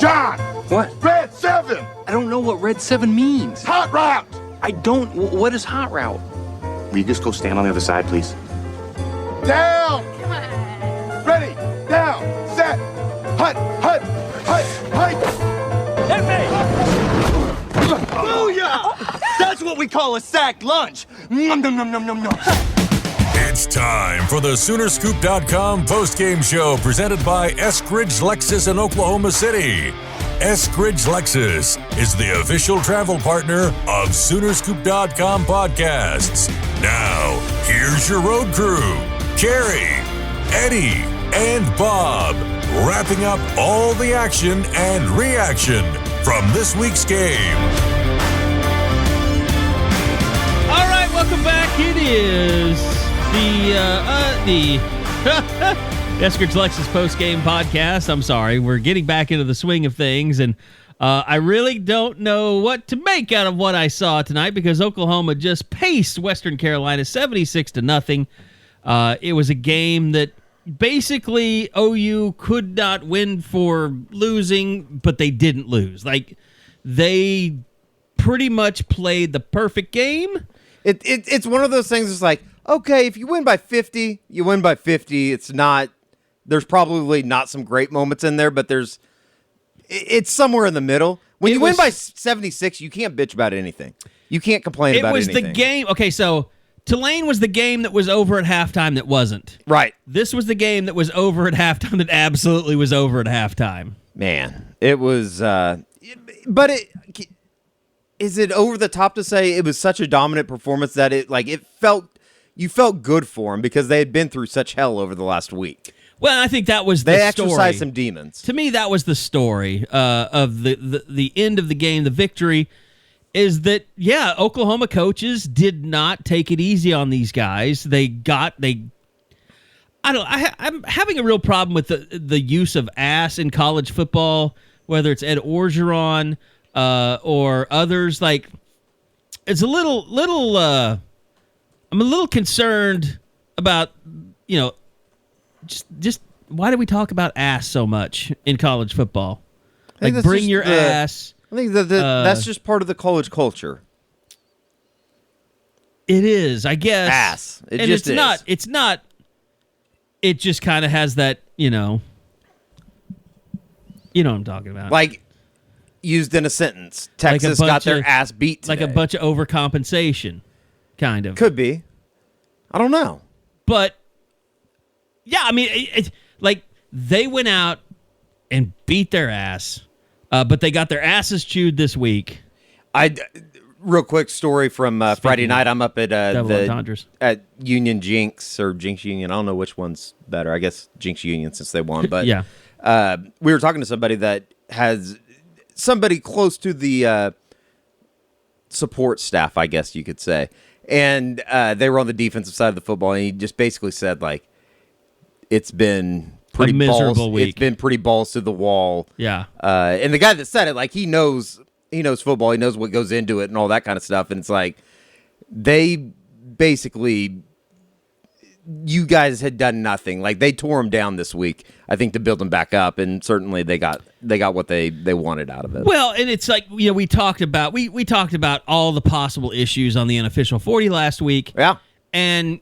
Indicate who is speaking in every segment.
Speaker 1: John!
Speaker 2: What?
Speaker 1: Red 7!
Speaker 2: I don't know what Red 7 means.
Speaker 1: Hot route!
Speaker 2: I don't. What is hot route?
Speaker 3: Will you just go stand on the other side, please?
Speaker 1: Down!
Speaker 4: Come on.
Speaker 1: Ready! Down! Set! Hut! Hut! Hut! Hut!
Speaker 5: Hit me! Booyah! That's what we call a sack lunch. Nom, nom, nom, nom, nom, nom.
Speaker 6: It's time for the Soonerscoop.com postgame show presented by Eskridge Lexus in Oklahoma City. Eskridge Lexus is the official travel partner of Soonerscoop.com podcasts. Now, here's your road crew, Carey, Eddie, and Bob, wrapping up all the action and reaction from this week's game.
Speaker 7: All right, welcome back. It is the Eskridge Lexus post-game podcast. I'm sorry, we're getting back into the swing of things, and I really don't know what to make out of what I saw tonight because Oklahoma just paced Western Carolina 76-0. It was a game that basically OU could not win for losing, but they didn't lose. Like, they pretty much played the perfect game.
Speaker 8: It's one of those things that's like, okay, if you win by 50, you win by 50. It's not, there's probably not some great moments in there, but it's somewhere in the middle. When you win by 76, you can't bitch about anything. You can't complain about anything. It was the
Speaker 7: game. Okay, so Tulane was the game that was over at halftime that wasn't.
Speaker 8: Right.
Speaker 7: This was the game that was over at halftime that absolutely was over at halftime.
Speaker 8: Man, it was, is it over the top to say it was such a dominant performance that you felt good for them because they had been through such hell over the last week?
Speaker 7: Well, I think that was the story.
Speaker 8: They exercised some demons.
Speaker 7: To me, that was the story of the end of the game, the victory, is that, yeah, Oklahoma coaches did not take it easy on these guys. I'm having a real problem with the use of ass in college football, whether it's Ed Orgeron or others. Like, it's I'm a little concerned about, just why do we talk about ass so much in college football? Like, bring your ass.
Speaker 8: I think that's just part of the college culture.
Speaker 7: It is, I guess.
Speaker 8: Ass.
Speaker 7: It's not. It just kind of has that, you know what I'm talking about.
Speaker 8: Like, used in a sentence. Texas got their ass beat today.
Speaker 7: Like a bunch of overcompensation, kind of.
Speaker 8: Could be. I don't know.
Speaker 7: But, yeah, I mean, like, they went out and beat their ass, but they got their asses chewed this week.
Speaker 8: Real quick story from Friday night. I'm up at at Union Jinx or Jinx Union. I don't know which one's better. I guess Jinx Union since they won. But
Speaker 7: yeah,
Speaker 8: we were talking to somebody that has somebody close to the support staff, I guess you could say. And they were on the defensive side of the football, and he just basically said, like, it's been pretty
Speaker 7: miserable week.
Speaker 8: It's been pretty balls to the wall.
Speaker 7: Yeah.
Speaker 8: And the guy that said it, like, he knows football, he knows what goes into it and all that kind of stuff. And it's like, they basically, you guys had done nothing. Like, they tore them down this week, I think, to build them back up, and certainly they got what they wanted out of it.
Speaker 7: Well, and it's like, we talked about all the possible issues on the unofficial 40 last week.
Speaker 8: Yeah.
Speaker 7: And,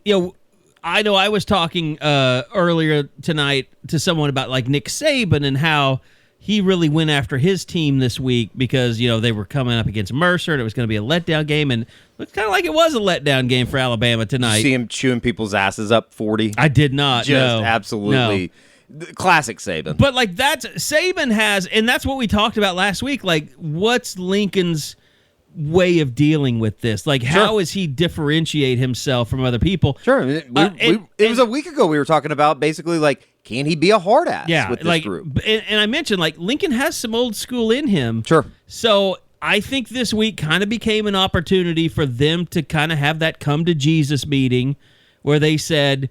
Speaker 7: I know I was talking earlier tonight to someone about, like, Nick Saban and how he really went after his team this week because, they were coming up against Mercer and it was going to be a letdown game, and it looked kind of like it was a letdown game for Alabama tonight.
Speaker 8: Did you see him chewing people's asses up 40?
Speaker 7: I did not.
Speaker 8: Just absolutely. No. Classic Saban.
Speaker 7: But, like, Saban has, and that's what we talked about last week, like, what's Lincoln's way of dealing with this? Like, how does he differentiate himself from other people?
Speaker 8: Sure. It was a week ago we were talking about basically, like, can he be a hard ass with this group?
Speaker 7: And I mentioned, like, Lincoln has some old school in him.
Speaker 8: Sure.
Speaker 7: So I think this week kind of became an opportunity for them to kind of have that come to Jesus meeting where they said,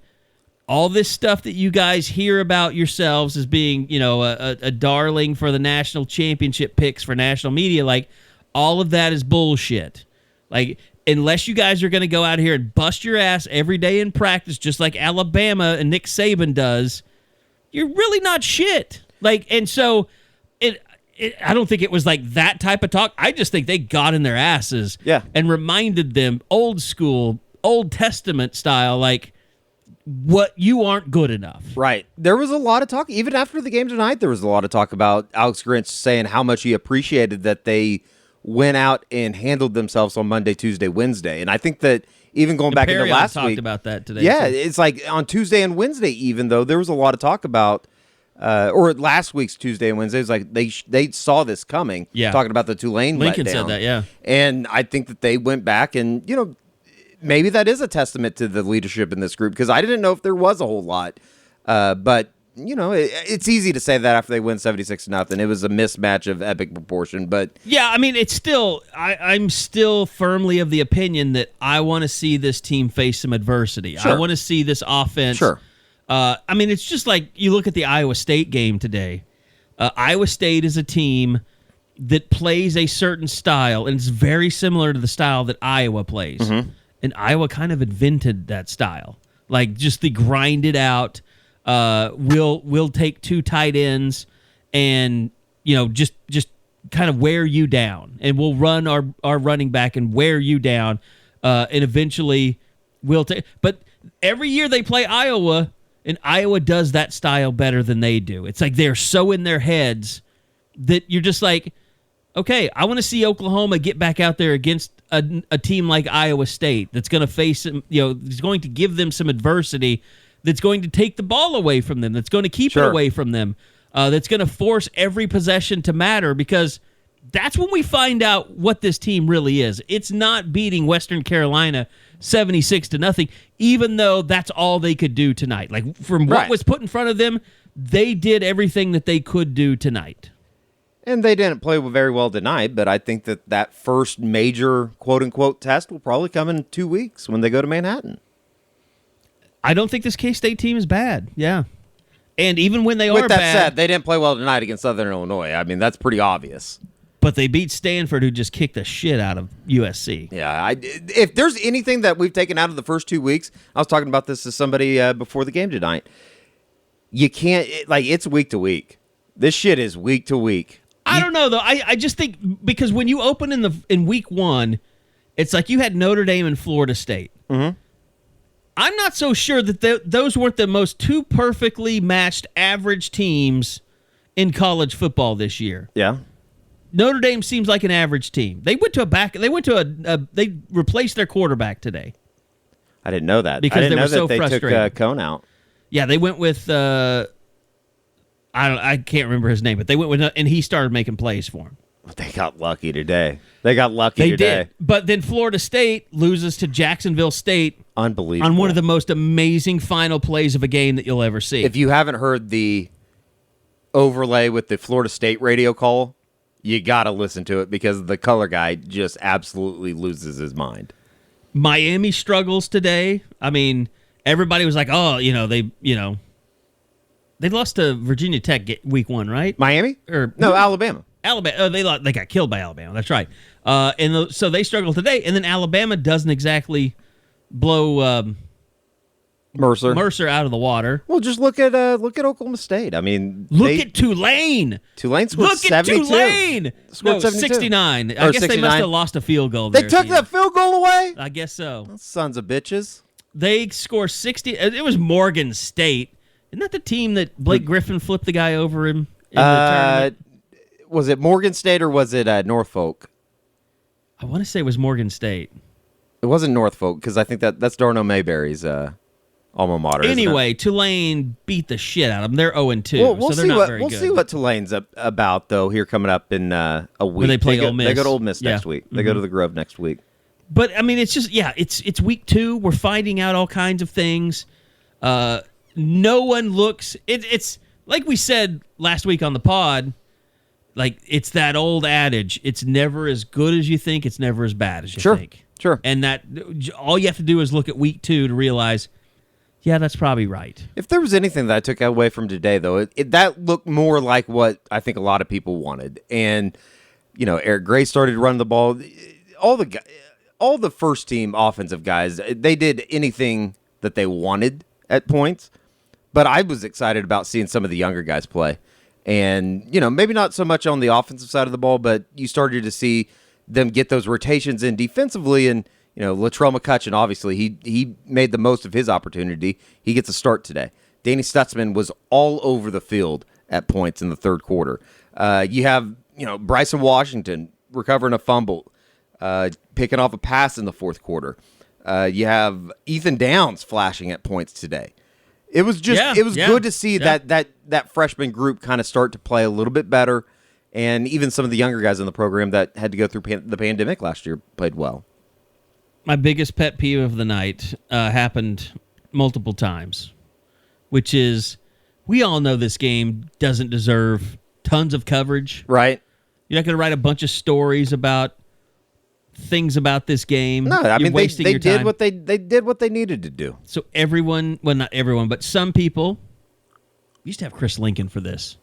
Speaker 7: all this stuff that you guys hear about yourselves as being, a darling for the national championship picks for national media, like, all of that is bullshit. Like, unless you guys are going to go out here and bust your ass every day in practice, just like Alabama and Nick Saban does, you're really not shit. Like, and so I don't think it was like that type of talk. I just think they got in their asses and reminded them old school, Old Testament style, like, what you aren't good enough.
Speaker 8: Right. There was a lot of talk, even after the game tonight, there was a lot of talk about Alex Grinch saying how much he appreciated that they went out and handled themselves on Monday, Tuesday, Wednesday. And I think that even going back into last
Speaker 7: talked
Speaker 8: week.
Speaker 7: about that today.
Speaker 8: Yeah,
Speaker 7: too.
Speaker 8: it's like on Tuesday and Wednesday, even though there was a lot of talk about, or last week's Tuesday and Wednesday, it was like they saw this coming.
Speaker 7: Yeah.
Speaker 8: Talking about the Tulane
Speaker 7: Lincoln
Speaker 8: letdown.
Speaker 7: said that, yeah.
Speaker 8: And I think that they went back and, maybe that is a testament to the leadership in this group, because I didn't know if there was a whole lot. But, it's easy to say that after they win 76-0. It was a mismatch of epic proportion. But
Speaker 7: yeah, I mean, it's still, I'm still firmly of the opinion that I want to see this team face some adversity.
Speaker 8: Sure.
Speaker 7: I want to see this offense.
Speaker 8: Sure.
Speaker 7: I mean, it's just like you look at the Iowa State game today. Iowa State is a team that plays a certain style, and it's very similar to the style that Iowa plays. Mm-hmm. And Iowa kind of invented that style, like just the grind it out. We'll take two tight ends and just kind of wear you down, and we'll run our running back and wear you down, and eventually we'll take. But every year they play Iowa, and Iowa does that style better than they do. It's like they're so in their heads that you're just like, okay, I want to see Oklahoma get back out there against a team like Iowa State that's going to face them, is going to give them some adversity, that's going to take the ball away from them, that's going to keep it away from them, that's going to force every possession to matter, because that's when we find out what this team really is. It's not beating Western Carolina 76-0, even though that's all they could do tonight. Like, from what was put in front of them, they did everything that they could do tonight.
Speaker 8: And they didn't play very well tonight, but I think that first major quote-unquote test will probably come in 2 weeks when they go to Manhattan.
Speaker 7: I don't think this K-State team is bad, yeah. And even when they are bad...
Speaker 8: With that said, they didn't play well tonight against Southern Illinois. I mean, that's pretty obvious.
Speaker 7: But they beat Stanford, who just kicked the shit out of USC.
Speaker 8: Yeah, if there's anything that we've taken out of the first 2 weeks, I was talking about this to somebody before the game tonight, you can't... it's week to week. This shit is week to week.
Speaker 7: I don't know, though. I just think because when you open in week one, it's like you had Notre Dame and Florida State. Mm-hmm. I'm not so sure that those weren't the most two perfectly matched average teams in college football this year.
Speaker 8: Yeah.
Speaker 7: Notre Dame seems like an average team. They they replaced their quarterback today.
Speaker 8: I didn't know that.
Speaker 7: Because
Speaker 8: I didn't
Speaker 7: they were
Speaker 8: know
Speaker 7: so
Speaker 8: that they
Speaker 7: frustrated.
Speaker 8: took Cone out.
Speaker 7: Yeah, they went with I can't remember his name, but they went with, and he started making plays for him.
Speaker 8: They got lucky today. They
Speaker 7: did. But then Florida State loses to Jacksonville State.
Speaker 8: Unbelievable.
Speaker 7: On one of the most amazing final plays of a game that you'll ever see.
Speaker 8: If you haven't heard the overlay with the Florida State radio call, you got to listen to it, because the color guy just absolutely loses his mind.
Speaker 7: Miami struggles today. I mean, everybody was like, oh, they lost to Virginia Tech week one, right?
Speaker 8: Miami? Alabama.
Speaker 7: Alabama. Oh, they got killed by Alabama. That's right. So they struggle today, and then Alabama doesn't exactly blow Mercer out of the water.
Speaker 8: Well, just look at Oklahoma State. I mean,
Speaker 7: look at Tulane.
Speaker 8: Tulane scored 72.
Speaker 7: Look at Tulane.
Speaker 8: Scored
Speaker 7: 69. I guess
Speaker 8: 69.
Speaker 7: they must have lost a field goal.
Speaker 8: They took that field goal away.
Speaker 7: I guess so.
Speaker 8: Those sons of bitches.
Speaker 7: They score 60. It was Morgan State. Isn't that the team that Blake Griffin flipped the guy over him in the tournament?
Speaker 8: Was it Morgan State or was it Norfolk?
Speaker 7: I want to say it was Morgan State.
Speaker 8: It wasn't Norfolk, because I think that's Darnell Mayberry's alma mater.
Speaker 7: Anyway, Tulane beat the shit out of them. They're 0-2, so they're not very good.
Speaker 8: We'll see what Tulane's about, though, here coming up in a week.
Speaker 7: When they play Ole Miss.
Speaker 8: They go to Ole Miss next week. They go to the Grove next week.
Speaker 7: But, I mean, it's just, it's week 2. We're finding out all kinds of things. No one looks... It's like we said last week on the pod, like, it's that old adage, it's never as good as you think, it's never as bad as you think.
Speaker 8: Sure.
Speaker 7: And that all you have to do is look at week 2 to realize, yeah, that's probably right.
Speaker 8: If there was anything that I took away from today, though, that looked more like what I think a lot of people wanted. And, Eric Gray started running the ball. All the first team offensive guys, they did anything that they wanted at points. But I was excited about seeing some of the younger guys play. And, maybe not so much on the offensive side of the ball, but you started to see them get those rotations in defensively. And, Latrell McCutcheon, obviously, he made the most of his opportunity. He gets a start today. Danny Stutsman was all over the field at points in the third quarter. You have, Bryson Washington recovering a fumble, picking off a pass in the fourth quarter. You have Ethan Downs flashing at points today. It was good to see that freshman group kind of start to play a little bit better, and even some of the younger guys in the program that had to go through the pandemic last year played well.
Speaker 7: My biggest pet peeve of the night happened multiple times, which is we all know this game doesn't deserve tons of coverage.
Speaker 8: Right.
Speaker 7: You're not going to write a bunch of stories about things about this game.
Speaker 8: No, I mean
Speaker 7: they
Speaker 8: did what they did what they needed to do.
Speaker 7: So everyone, well, not everyone, but some people. We used to have Chris Lincoln for this.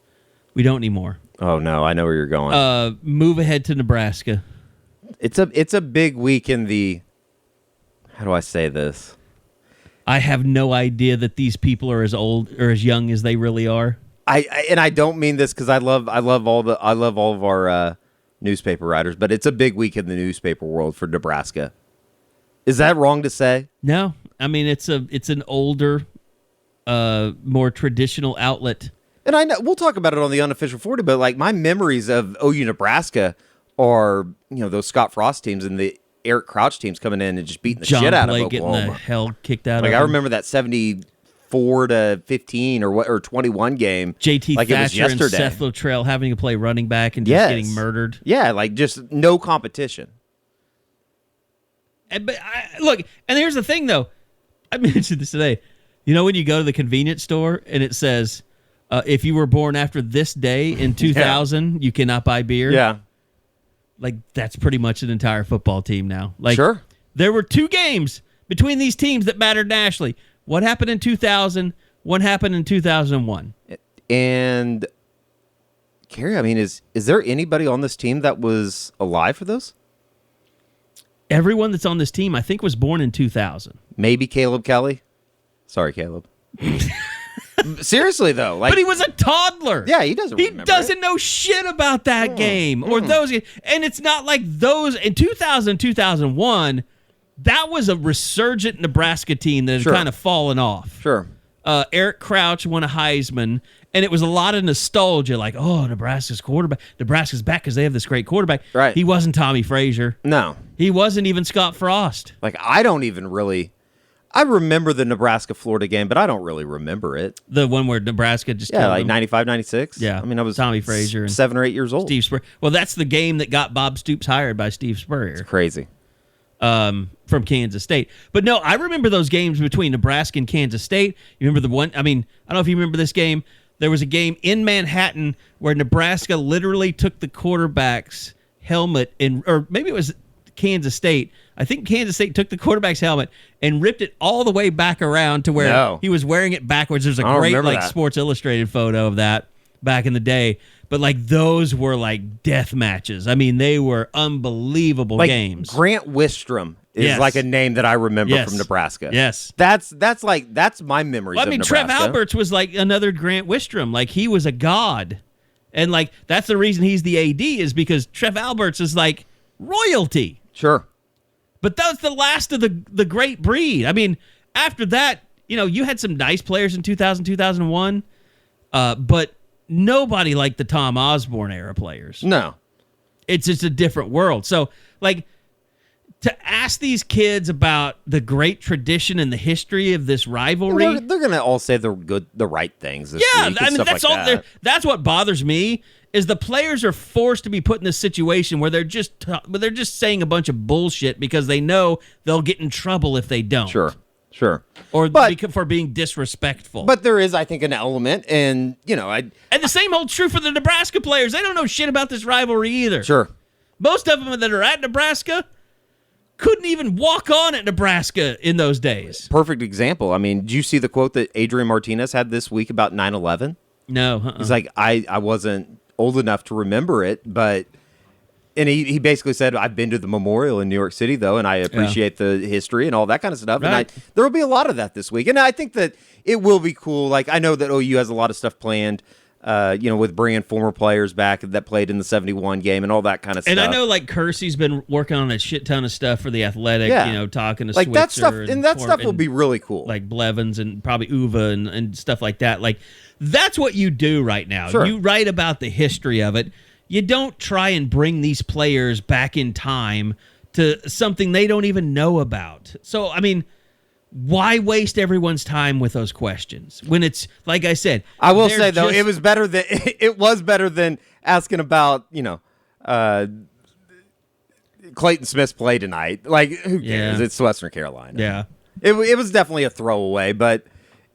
Speaker 7: We don't anymore.
Speaker 8: Oh no, I know where you're going.
Speaker 7: Move ahead to Nebraska.
Speaker 8: It's a big week in the. How do I say this?
Speaker 7: I have no idea that these people are as old or as young as they really are.
Speaker 8: I don't mean this because I love all of our newspaper writers, but it's a big week in the newspaper world for Nebraska. Is that wrong to say?
Speaker 7: No, I mean it's an older, more traditional outlet.
Speaker 8: And I know we'll talk about it on the unofficial 40, but like my memories of OU Nebraska are those Scott Frost teams and the Eric Crouch teams coming in and just beating the shit out of Oklahoma.
Speaker 7: Getting the hell kicked out of
Speaker 8: Like
Speaker 7: him.
Speaker 8: I remember that 74-15 or 21 game.
Speaker 7: JT
Speaker 8: like
Speaker 7: Thatcher
Speaker 8: it was
Speaker 7: and
Speaker 8: yesterday.
Speaker 7: Seth Luttrell having to play running back and just getting murdered.
Speaker 8: Yeah, like just no competition.
Speaker 7: But look, and here's the thing though. I mentioned this today. When you go to the convenience store and it says, if you were born after this day in 2000, you cannot buy beer.
Speaker 8: Yeah.
Speaker 7: Like, that's pretty much an entire football team now. Like,
Speaker 8: sure.
Speaker 7: There were 2 games between these teams that mattered nationally. What happened in 2000? What happened in 2001?
Speaker 8: And, Carey, I mean, is there anybody on this team that was alive for those?
Speaker 7: Everyone that's on this team, I think, was born in 2000.
Speaker 8: Maybe Caleb Kelly? Sorry, Caleb. Seriously, though.
Speaker 7: But he was a toddler.
Speaker 8: Yeah, he doesn't remember.
Speaker 7: He doesn't know shit about that game or those games. And it's not like those in 2000, 2001, that was a resurgent Nebraska team that had kind of fallen off.
Speaker 8: Sure.
Speaker 7: Eric Crouch won a Heisman, and it was a lot of nostalgia, like, oh, Nebraska's quarterback. Nebraska's back because they have this great quarterback.
Speaker 8: Right.
Speaker 7: He wasn't Tommy Frazier.
Speaker 8: No.
Speaker 7: He wasn't even Scott Frost.
Speaker 8: Like, I don't even really... I remember the Nebraska-Florida game, but I don't really remember it.
Speaker 7: The one where Nebraska just
Speaker 8: killed like 95, 96?
Speaker 7: Yeah.
Speaker 8: I mean, I was
Speaker 7: Tommy Frazier and
Speaker 8: 7 or 8 years old.
Speaker 7: Steve Spurrier. Well, that's the game that got Bob Stoops hired by Steve Spurrier.
Speaker 8: It's crazy.
Speaker 7: From Kansas State. But no, I remember those games between Nebraska and Kansas State. You remember the one? I mean, I don't know if you remember this game. There was a game in Manhattan where Nebraska literally took the quarterback's helmet, or maybe it was Kansas State. I think Kansas State took the quarterback's helmet and ripped it all the way back around to where he was wearing it backwards. There's a great Sports Illustrated photo of that back in the day. But like those were like death matches. I mean, they were unbelievable games.
Speaker 8: Grant Wistrom is like a name that I remember from Nebraska.
Speaker 7: Yes.
Speaker 8: That's my memories of Nebraska.
Speaker 7: Trev Alberts was like another Grant Wistrom. Like he was a god. And like that's the reason he's the AD is because Trev Alberts is like royalty.
Speaker 8: Sure.
Speaker 7: But that was the last of the great breed. I mean, after that, you had some nice players in 2000, 2001, but nobody like the Tom Osborne era players.
Speaker 8: No.
Speaker 7: It's just a different world. So, like, to ask these kids about the great tradition and the history of this rivalry.
Speaker 8: They're going to all say the right things this week and
Speaker 7: that's
Speaker 8: like that.
Speaker 7: That's what bothers me. Is the players are forced to be put in this situation where they're just saying a bunch of bullshit because they know they'll get in trouble if they don't.
Speaker 8: Sure.
Speaker 7: Or for being disrespectful.
Speaker 8: But there is, I think, an element, and
Speaker 7: and the same holds true for the Nebraska players. They don't know shit about this rivalry either.
Speaker 8: Sure.
Speaker 7: Most of them that are at Nebraska couldn't even walk on at Nebraska in those days.
Speaker 8: Perfect example. I mean, did you see the quote that Adrian Martinez had this week about 9/11?
Speaker 7: No.
Speaker 8: He's like, I wasn't old enough to remember it, but and he basically said, I've been to the memorial in New York City, though, and I appreciate the history and all that kind of stuff.
Speaker 7: Right.
Speaker 8: And there will be a lot of that this week. And I think that it will be cool. Like, I know that OU has a lot of stuff planned. with bringing former players back that played in the 71 game and all that kind of stuff.
Speaker 7: And I know, like, Kersey's been working on a shit ton of stuff for the Athletic, talking to
Speaker 8: like
Speaker 7: Switzer.
Speaker 8: That stuff, and that stuff will be really cool.
Speaker 7: Like Blevins and probably Uva and stuff like that. Like, that's what you do right now.
Speaker 8: Sure.
Speaker 7: You write about the history of it. You don't try and bring these players back in time to something they don't even know about. So, I mean, why waste everyone's time with those questions when it's, like I said,
Speaker 8: I will say though, it was better than asking about Clayton Smith's play tonight. Like, who cares?
Speaker 7: Yeah.
Speaker 8: It's Western Carolina.
Speaker 7: Yeah,
Speaker 8: it was definitely a throwaway, but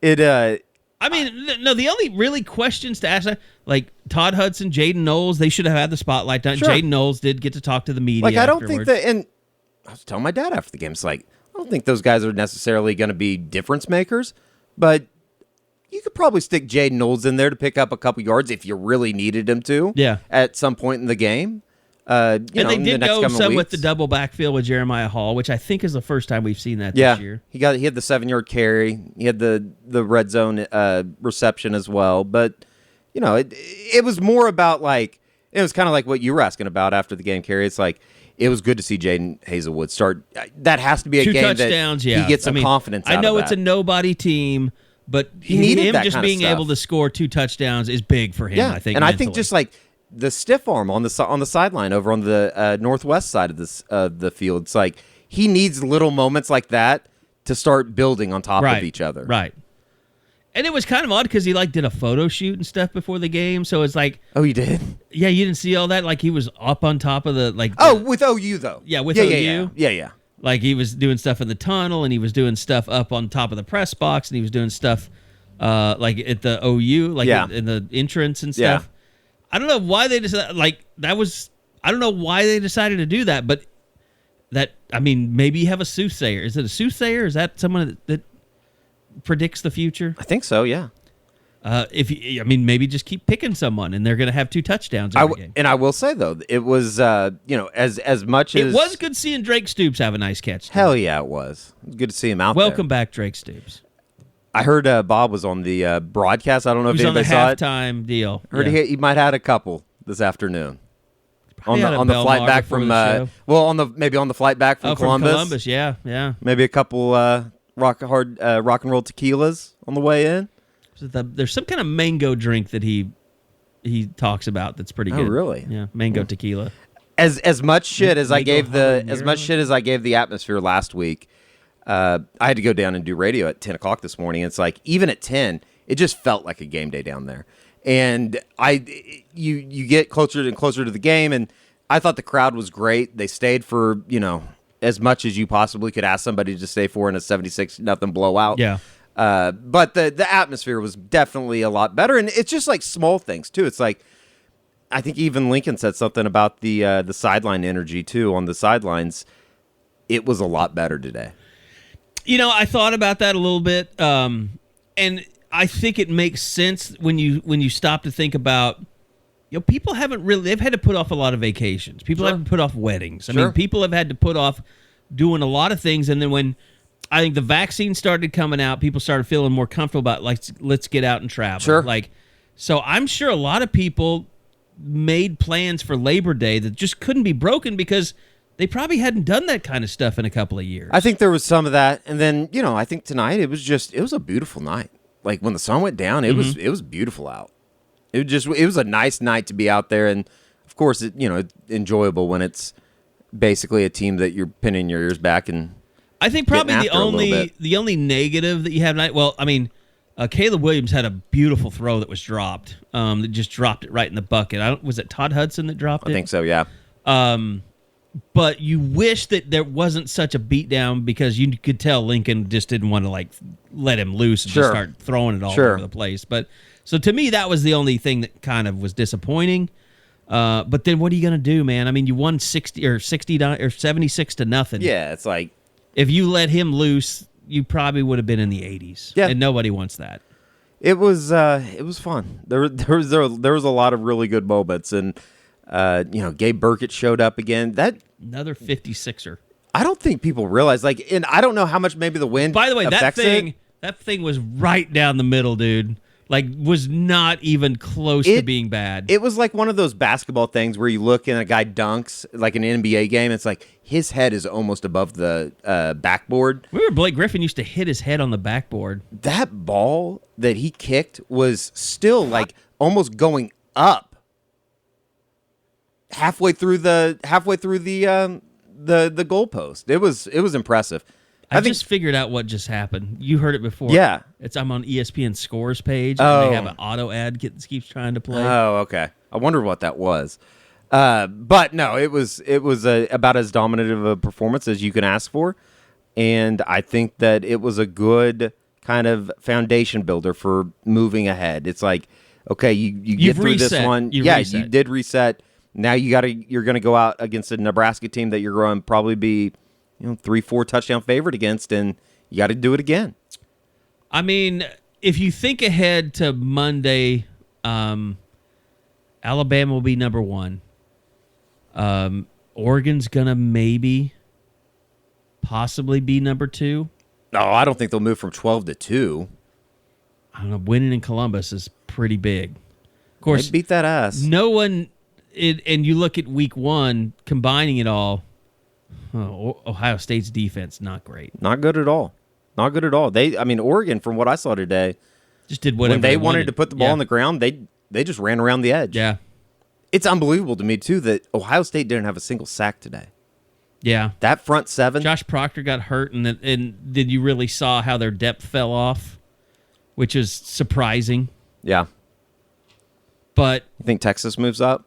Speaker 8: it.
Speaker 7: I mean, no, the only really questions to ask, like Todd Hudson, Jaden Knowles, they should have had the spotlight done.
Speaker 8: Sure.
Speaker 7: Jaden Knowles did get to talk to the media.
Speaker 8: Like, I don't
Speaker 7: afterwards.
Speaker 8: think that, and I was telling my dad after the game, it's like, I don't think those guys are necessarily going to be difference makers, but you could probably stick Jaden Knowles in there to pick up a couple yards if you really needed him to.
Speaker 7: Yeah.
Speaker 8: At some point in the game.
Speaker 7: And they
Speaker 8: in the
Speaker 7: did
Speaker 8: next
Speaker 7: go
Speaker 8: couple
Speaker 7: some with
Speaker 8: weeks.
Speaker 7: the double backfield with Jeremiah Hall, which I think is the first time we've seen that this year.
Speaker 8: He had the 7-yard carry. He had the red zone reception as well. But it was more about, like, it was kind of like what you were asking about after the game, Carey. It's like, it was good to see Jaden Hazelwood start. That has to be a
Speaker 7: 2
Speaker 8: game
Speaker 7: touchdowns,
Speaker 8: that
Speaker 7: yeah.
Speaker 8: he gets some confidence out of.
Speaker 7: I know
Speaker 8: that.
Speaker 7: it's a nobody team, but
Speaker 8: He needed
Speaker 7: him
Speaker 8: that
Speaker 7: just
Speaker 8: kind of
Speaker 7: being
Speaker 8: stuff.
Speaker 7: able to score 2 touchdowns is big for him,
Speaker 8: Yeah,
Speaker 7: I think.
Speaker 8: and
Speaker 7: mentally.
Speaker 8: I think just like the stiff arm on the sideline over on the northwest side of the field, it's like he needs little moments like that to start building on top of each other.
Speaker 7: Right. And it was kind of odd because he did a photo shoot and stuff before the game, so it's like,
Speaker 8: oh, he did.
Speaker 7: Yeah, you didn't see all that. Like he was up on top of the
Speaker 8: with OU though.
Speaker 7: Yeah, with OU.
Speaker 8: Yeah.
Speaker 7: Like he was doing stuff in the tunnel, and he was doing stuff up on top of the press box, and he was doing stuff like at the OU, like in the entrance and stuff.
Speaker 8: Yeah.
Speaker 7: I don't know why they decided. I don't know why they decided to do that, but maybe you have a soothsayer. Is it a soothsayer? Is that someone that predicts the future?
Speaker 8: I think so. Yeah.
Speaker 7: Maybe just keep picking someone, and they're going to have 2 touchdowns every game.
Speaker 8: And I will say though, it was as much as
Speaker 7: it was good seeing Drake Stoops have a nice catch.
Speaker 8: Hell yeah, it was. It was good to see him out there.
Speaker 7: Welcome back, Drake Stoops.
Speaker 8: I heard Bob was on the broadcast. I don't know if
Speaker 7: He was on the
Speaker 8: anybody saw it.
Speaker 7: halftime deal.
Speaker 8: Heard he might have had a couple this afternoon.
Speaker 7: Probably had a
Speaker 8: on the
Speaker 7: Belmar
Speaker 8: flight back
Speaker 7: before
Speaker 8: from
Speaker 7: the show.
Speaker 8: maybe on the flight back from Columbus.
Speaker 7: From Columbus, yeah.
Speaker 8: Maybe a couple rock and roll tequilas on the way in.
Speaker 7: So there's some kind of mango drink that he talks about that's pretty good.
Speaker 8: Oh, really?
Speaker 7: Yeah, mango tequila.
Speaker 8: As much shit as I gave
Speaker 7: the
Speaker 8: atmosphere last week, I had to go down and do radio at 10 o'clock this morning. It's like, even at 10, it just felt like a game day down there. And you get closer and closer to the game, and I thought the crowd was great. They stayed for, as much as you possibly could ask somebody to stay for in a 76-0 blowout.
Speaker 7: Yeah.
Speaker 8: But the atmosphere was definitely a lot better, and it's just like small things too. It's like, I think even Lincoln said something about the sideline energy too on the sidelines. It was a lot better today.
Speaker 7: I thought about that a little bit, and I think it makes sense when you stop to think about, people they've had to put off a lot of vacations. People have to put off weddings. I mean, people have had to put off doing a lot of things, and then when I think the vaccine started coming out, people started feeling more comfortable about, like, let's get out and travel.
Speaker 8: Sure.
Speaker 7: So I'm sure a lot of people made plans for Labor Day that just couldn't be broken because they probably hadn't done that kind of stuff in a couple of years.
Speaker 8: I think there was some of that, and then I think tonight it was a beautiful night. Like when the sun went down, it was beautiful out. It was a nice night to be out there, and of course, it's enjoyable when it's basically a team that you're pinning your ears back and.
Speaker 7: I think probably the only negative that you have tonight. Well, I mean, Caleb Williams had a beautiful throw that was dropped. That just dropped it right in the bucket. Was it Todd Hudson that dropped it?
Speaker 8: I think so. Yeah.
Speaker 7: But you wish that there wasn't such a beatdown because you could tell Lincoln just didn't want to let him loose and just start throwing it all over the place. But so to me, that was the only thing that kind of was disappointing. But then what are you going to do, man? I mean, you won 60 or 76-0.
Speaker 8: Yeah, it's like.
Speaker 7: If you let him loose, you probably would have been in the 80s.
Speaker 8: Yeah.
Speaker 7: And nobody wants that.
Speaker 8: It was fun. There was a lot of really good moments, and Gabe Burkett showed up again.
Speaker 7: Another 56er.
Speaker 8: I don't think people realize, and I don't know how much maybe the wind.
Speaker 7: By the way, that
Speaker 8: affects
Speaker 7: thing
Speaker 8: it.
Speaker 7: that thing was right down the middle, dude. Like, was not even close to being bad.
Speaker 8: It was like one of those basketball things where you look and a guy dunks, like an NBA game. It's like his head is almost above the backboard.
Speaker 7: Remember Blake Griffin used to hit his head on the backboard.
Speaker 8: That ball that he kicked was still like almost going up halfway through the goalpost. It was impressive.
Speaker 7: I just figured out what just happened. You heard it before.
Speaker 8: Yeah.
Speaker 7: I'm on ESPN Scores page,
Speaker 8: Oh.
Speaker 7: and they have an auto ad keeps trying to play.
Speaker 8: Oh, okay. I wonder what that was. But no, it was about as dominant of a performance as you can ask for, and I think that it was a good kind of foundation builder for moving ahead. It's like, okay, you get through
Speaker 7: reset.
Speaker 8: this one.
Speaker 7: You
Speaker 8: Yeah,
Speaker 7: reset.
Speaker 8: you did reset. Now you're going to go out against a Nebraska team that you're going to probably be 3-4 touchdown favorite against, and you got to do it again.
Speaker 7: I mean, if you think ahead to Monday, Alabama will be number 1. Oregon's gonna possibly be number 2.
Speaker 8: No, I don't think they'll move from 12 to 2.
Speaker 7: I don't know. Winning in Columbus is pretty big. Of course,
Speaker 8: They beat that ass.
Speaker 7: no one. And you look at week 1, combining it all. Ohio State's defense not great.
Speaker 8: Not good at all. Not good at all. Oregon, from what I saw today,
Speaker 7: Just did whatever
Speaker 8: when they wanted to put the ball
Speaker 7: Yeah.
Speaker 8: on the ground, they just ran around the edge.
Speaker 7: Yeah,
Speaker 8: It's unbelievable to me too that Ohio State didn't have a single sack today.
Speaker 7: yeah.
Speaker 8: That front seven.
Speaker 7: Josh Proctor got hurt, and then you really saw how their depth fell off, which is surprising.
Speaker 8: Yeah.
Speaker 7: But
Speaker 8: You think Texas moves up?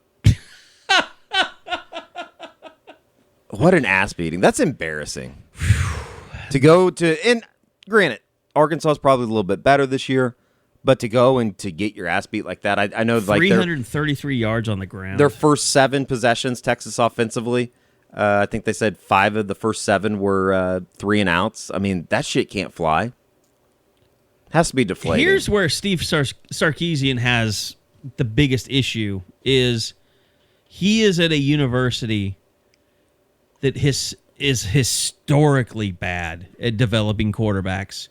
Speaker 8: What an ass beating. That's embarrassing. To go to, and granted, Arkansas is probably a little bit better this year, but to go and to get your ass beat like that, I know like
Speaker 7: 333 yards on the ground.
Speaker 8: their first 7 possessions, Texas offensively, I think they said 5 of the first 7 were 3 and outs. I mean, that shit can't fly. Has to be deflating.
Speaker 7: Here's where Steve Sarkisian has the biggest issue is he is at a university that is historically bad at developing quarterbacks.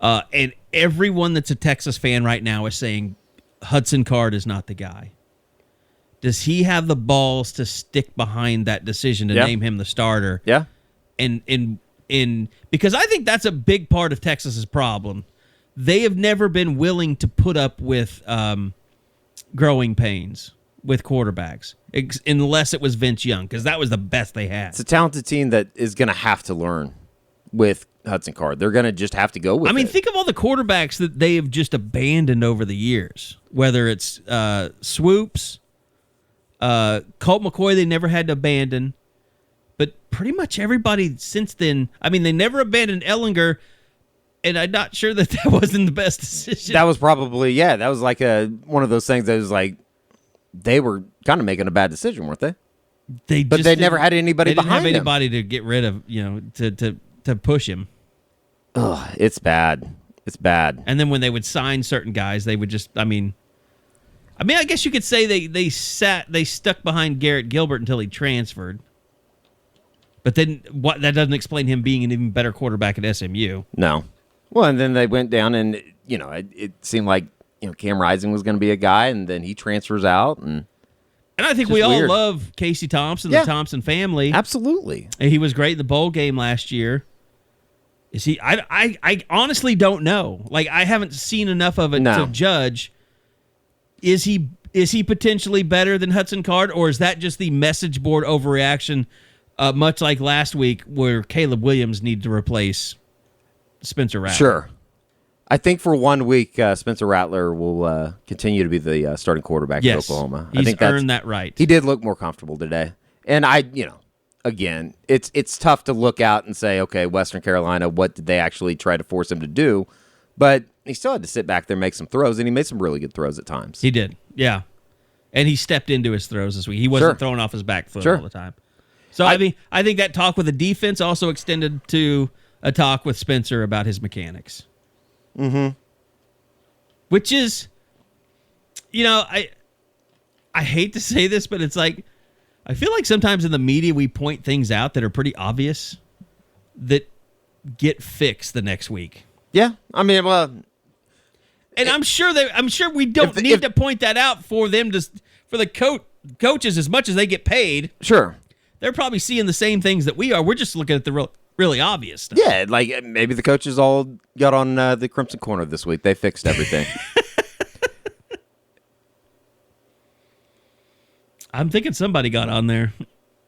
Speaker 7: And everyone that's a Texas fan right now is saying Hudson Card is not the guy. Does he have the balls to stick behind that decision to name him the starter?
Speaker 8: Yeah.
Speaker 7: And because I think that's a big part of Texas's problem. They have never been willing to put up with growing pains with quarterbacks, unless it was Vince Young, because that was the best they had.
Speaker 8: It's a talented team that is going to have to learn with Hudson Card. They're going to just have to go with it.
Speaker 7: Think of all the quarterbacks that they have just abandoned over the years, whether it's Swoops, Colt McCoy they never had to abandon, but pretty much everybody since then. They never abandoned Ellinger, and I'm not sure that wasn't the best decision.
Speaker 8: That was probably, that was like one of those things that was like, they were kind of making a bad decision, weren't they?
Speaker 7: They
Speaker 8: never had anybody behind
Speaker 7: They didn't have
Speaker 8: them.
Speaker 7: anybody to get rid of, to push him.
Speaker 8: Ugh, it's bad. It's bad.
Speaker 7: And then when they would sign certain guys, they would just, I guess you could say they stuck behind Garrett Gilbert until he transferred. But then that doesn't explain him being an even better quarterback at SMU.
Speaker 8: No. Well, and then they went down and, it seemed like, Cam Rising was going to be a guy, and then he transfers out. And
Speaker 7: I think
Speaker 8: just
Speaker 7: we all
Speaker 8: weird.
Speaker 7: love Casey Thompson,
Speaker 8: Yeah.
Speaker 7: the Thompson family.
Speaker 8: Absolutely.
Speaker 7: And he was great in the bowl game last year. Is he? I honestly don't know. Like, I haven't seen enough of it to judge. Is he potentially better than Hudson Card, or is that just the message board overreaction, much like last week where Caleb Williams needed to replace Spencer Rattler?
Speaker 8: Sure. I think for 1 week, Spencer Rattler will continue to be the starting quarterback at Oklahoma.
Speaker 7: He's
Speaker 8: I think
Speaker 7: earned that right.
Speaker 8: He did look more comfortable today. And again, it's tough to look out and say, okay, Western Carolina, what did they actually try to force him to do? But he still had to sit back there and make some throws, and he made some really good throws at times.
Speaker 7: He did, yeah. And he stepped into his throws this week. He wasn't throwing off his back foot all the time. So, I think that talk with the defense also extended to a talk with Spencer about his mechanics.
Speaker 8: Mm-hmm.
Speaker 7: Which is, I hate to say this, but it's like, I feel like sometimes in the media we point things out that are pretty obvious that get fixed the next week.
Speaker 8: Yeah. And
Speaker 7: And I'm sure we don't need to point that out for them for the coaches as much as they get paid.
Speaker 8: Sure.
Speaker 7: They're probably seeing the same things that we are. We're just looking at the really obvious stuff.
Speaker 8: Yeah, like maybe the coaches all got on the Crimson Corner this week. They fixed everything.
Speaker 7: I'm thinking somebody got on there.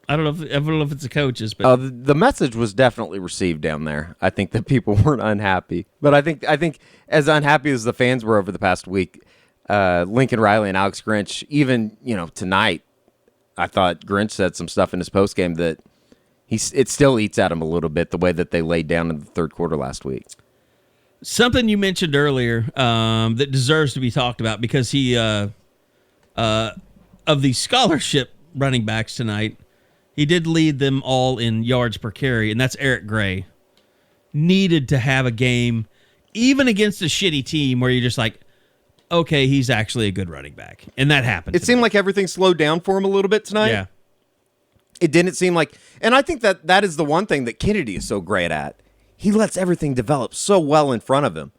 Speaker 7: I don't know if it's the coaches, but
Speaker 8: the message was definitely received down there. I think that people weren't unhappy, but I think as unhappy as the fans were over the past week, Lincoln Riley and Alex Grinch, even tonight, I thought Grinch said some stuff in his postgame that it still eats at him a little bit, the way that they laid down in the third quarter last week.
Speaker 7: Something you mentioned earlier that deserves to be talked about because he of the scholarship running backs tonight, he did lead them all in yards per carry, and that's Eric Gray. Needed to have a game, even against a shitty team, where you're just like, okay, he's actually a good running back. And that happened.
Speaker 8: It seemed like everything slowed down for him a little bit tonight.
Speaker 7: Yeah.
Speaker 8: It didn't seem like, and I think that is the one thing that Kennedy is so great at. He lets everything develop so well in front of him.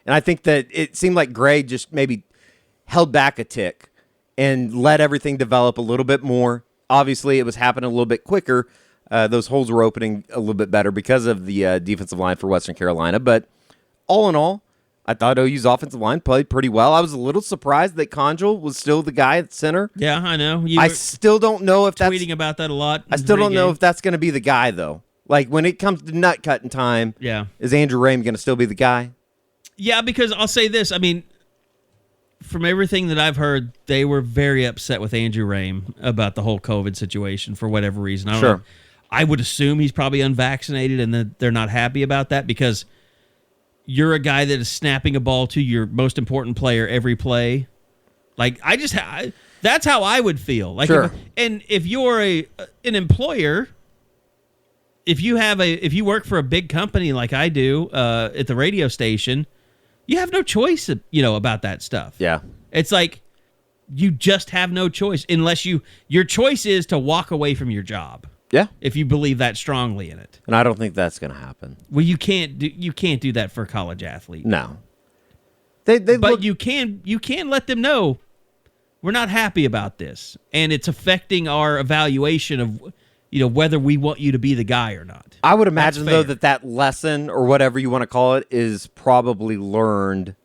Speaker 8: And I think that it seemed like Gray just maybe held back a tick and let everything develop a little bit more. Obviously, it was happening a little bit quicker. Those holes were opening a little bit better because of the defensive line for Western Carolina. But all in all, I thought OU's offensive line played pretty well. I was a little surprised that Conjal was still the guy at center.
Speaker 7: Yeah, I know.
Speaker 8: I still don't know if that's
Speaker 7: tweeting about that a lot.
Speaker 8: I still don't know if that's going to be the guy, though. Like, when it comes to nut cutting time, is Andrew Rame going to still be the guy?
Speaker 7: Yeah, because I'll say this. I mean, from everything that I've heard, they were very upset with Andrew Rame about the whole COVID situation for whatever reason. I don't know. I would assume he's probably unvaccinated and that they're not happy about that because you're a guy that is snapping a ball to your most important player every play. Like, that's how I would feel. Like, if you're an employer, if you work for a big company like I do at the radio station, you have no choice, about that stuff.
Speaker 8: Yeah.
Speaker 7: It's like you just have no choice unless your choice is to walk away from your job.
Speaker 8: Yeah.
Speaker 7: If you believe that strongly in it.
Speaker 8: And I don't think that's going to happen.
Speaker 7: Well, you can't do that for a college athlete.
Speaker 8: No.
Speaker 7: But you can let them know we're not happy about this and it's affecting our evaluation of whether we want you to be the guy or not.
Speaker 8: I would imagine though that lesson or whatever you want to call it is probably learned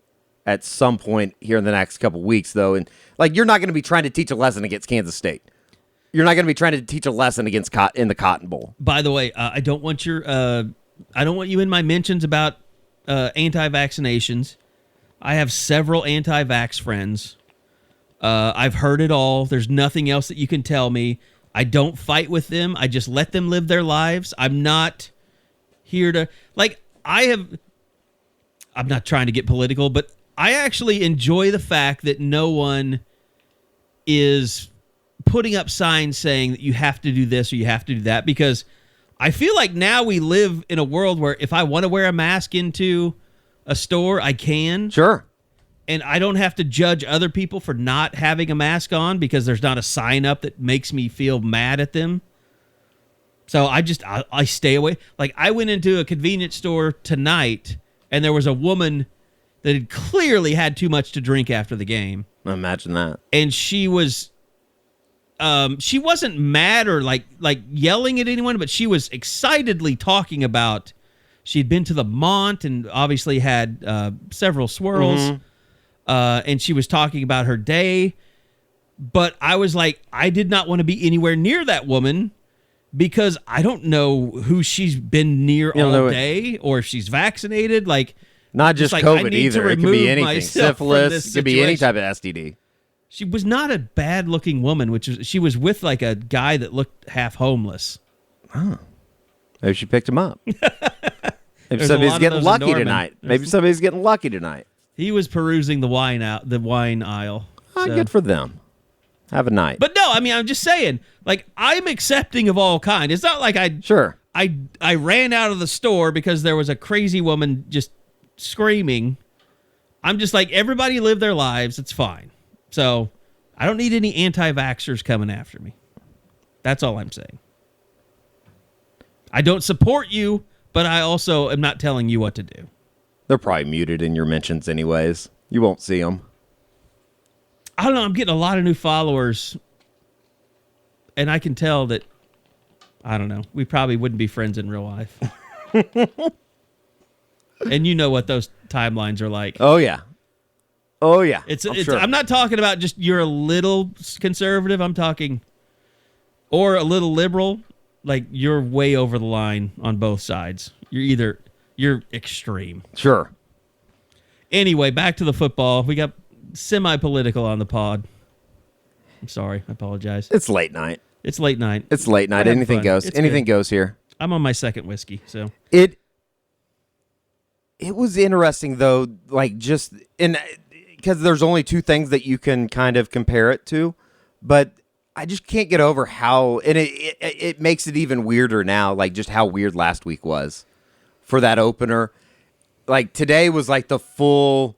Speaker 8: at some point here in the next couple weeks though, and like you're not going to be trying to teach a lesson against Kansas State. You're not going to be trying to teach a lesson in the Cotton Bowl.
Speaker 7: By the way, I don't want you in my mentions about anti-vaccinations. I have several anti-vax friends. I've heard it all. There's nothing else that you can tell me. I don't fight with them. I just let them live their lives. I'm not here to I'm not trying to get political, but I actually enjoy the fact that no one is putting up signs saying that you have to do this or you have to do that, because I feel like now we live in a world where if I want to wear a mask into a store, I can.
Speaker 8: Sure.
Speaker 7: And I don't have to judge other people for not having a mask on because there's not a sign up that makes me feel mad at them. So I stay away. Like, I went into a convenience store tonight and there was a woman that had clearly had too much to drink after the game.
Speaker 8: Imagine that.
Speaker 7: And she wasn't mad or like yelling at anyone, but she was excitedly talking about she'd been to the Mont and obviously had several swirls. Mm-hmm. And she was talking about her day. But I was like, I did not want to be anywhere near that woman because I don't know who she's been near all day or if she's vaccinated. Like,
Speaker 8: not just
Speaker 7: like,
Speaker 8: COVID either. It could be anything. Syphilis. It could be any type of STD.
Speaker 7: She was not a bad-looking woman, she was with like a guy that looked half homeless.
Speaker 8: Oh. Maybe she picked him up. Maybe somebody's getting lucky tonight. Maybe somebody's getting lucky tonight.
Speaker 7: He was perusing the wine aisle. So.
Speaker 8: Good for them. Have a night.
Speaker 7: But no, I mean, I'm just saying, like, I'm accepting of all kind. It's not like I ran out of the store because there was a crazy woman just screaming. I'm just like, everybody live their lives. It's fine. So I don't need any anti-vaxxers coming after me. That's all I'm saying. I don't support you, but I also am not telling you what to do.
Speaker 8: They're probably muted in your mentions anyways. You won't see them.
Speaker 7: I don't know. I'm getting a lot of new followers, and I can tell that, I don't know, we probably wouldn't be friends in real life. And you know what those timelines are like.
Speaker 8: Oh, yeah. Oh, yeah.
Speaker 7: Sure. I'm not talking about just you're a little conservative. I'm talking, or a little liberal. Like, you're way over the line on both sides. You're extreme.
Speaker 8: Sure.
Speaker 7: Anyway, back to the football. We got semi-political on the pod. I'm sorry. I apologize.
Speaker 8: It's late night.
Speaker 7: It's late night.
Speaker 8: It's late night. Anything goes. Anything goes here.
Speaker 7: I'm on my second whiskey, so.
Speaker 8: It was interesting, though, like, just in because there's only two things that you can kind of compare it to, but I just can't get over how, and it makes it even weirder now, like just how weird last week was for that opener. Like, today was like the full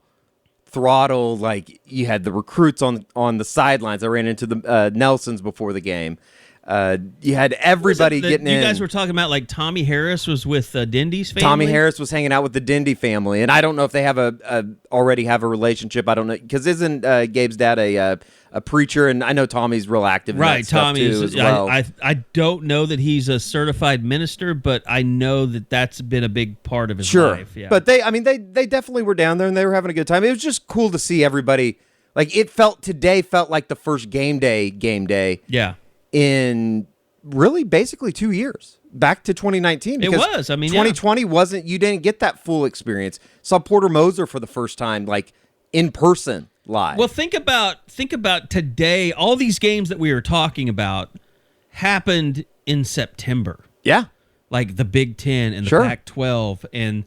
Speaker 8: throttle, like you had the recruits on the sidelines. I ran into the Nelsons before the game. You had everybody getting in.
Speaker 7: You guys were talking about, like, Tommy Harris was with Dindy's family?
Speaker 8: Tommy Harris was hanging out with the Dindy family, and I don't know if they have already have a relationship. I don't know, because isn't Gabe's dad a preacher? And I know Tommy's real active in that stuff too, as well.
Speaker 7: I don't know that he's a certified minister, but I know that that's been a big part of his life. Yeah.
Speaker 8: But they definitely were down there, and they were having a good time. It was just cool to see everybody. Like, today felt like the first game day.
Speaker 7: Yeah.
Speaker 8: In really basically 2 years, back to 2019.
Speaker 7: It was. I mean,
Speaker 8: 2020 wasn't. You didn't get that full experience. Saw Porter Moser for the first time, like in person, live.
Speaker 7: Well, think about today. All these games that we were talking about happened in September.
Speaker 8: Yeah, like
Speaker 7: the Big Ten and the Pac-12, and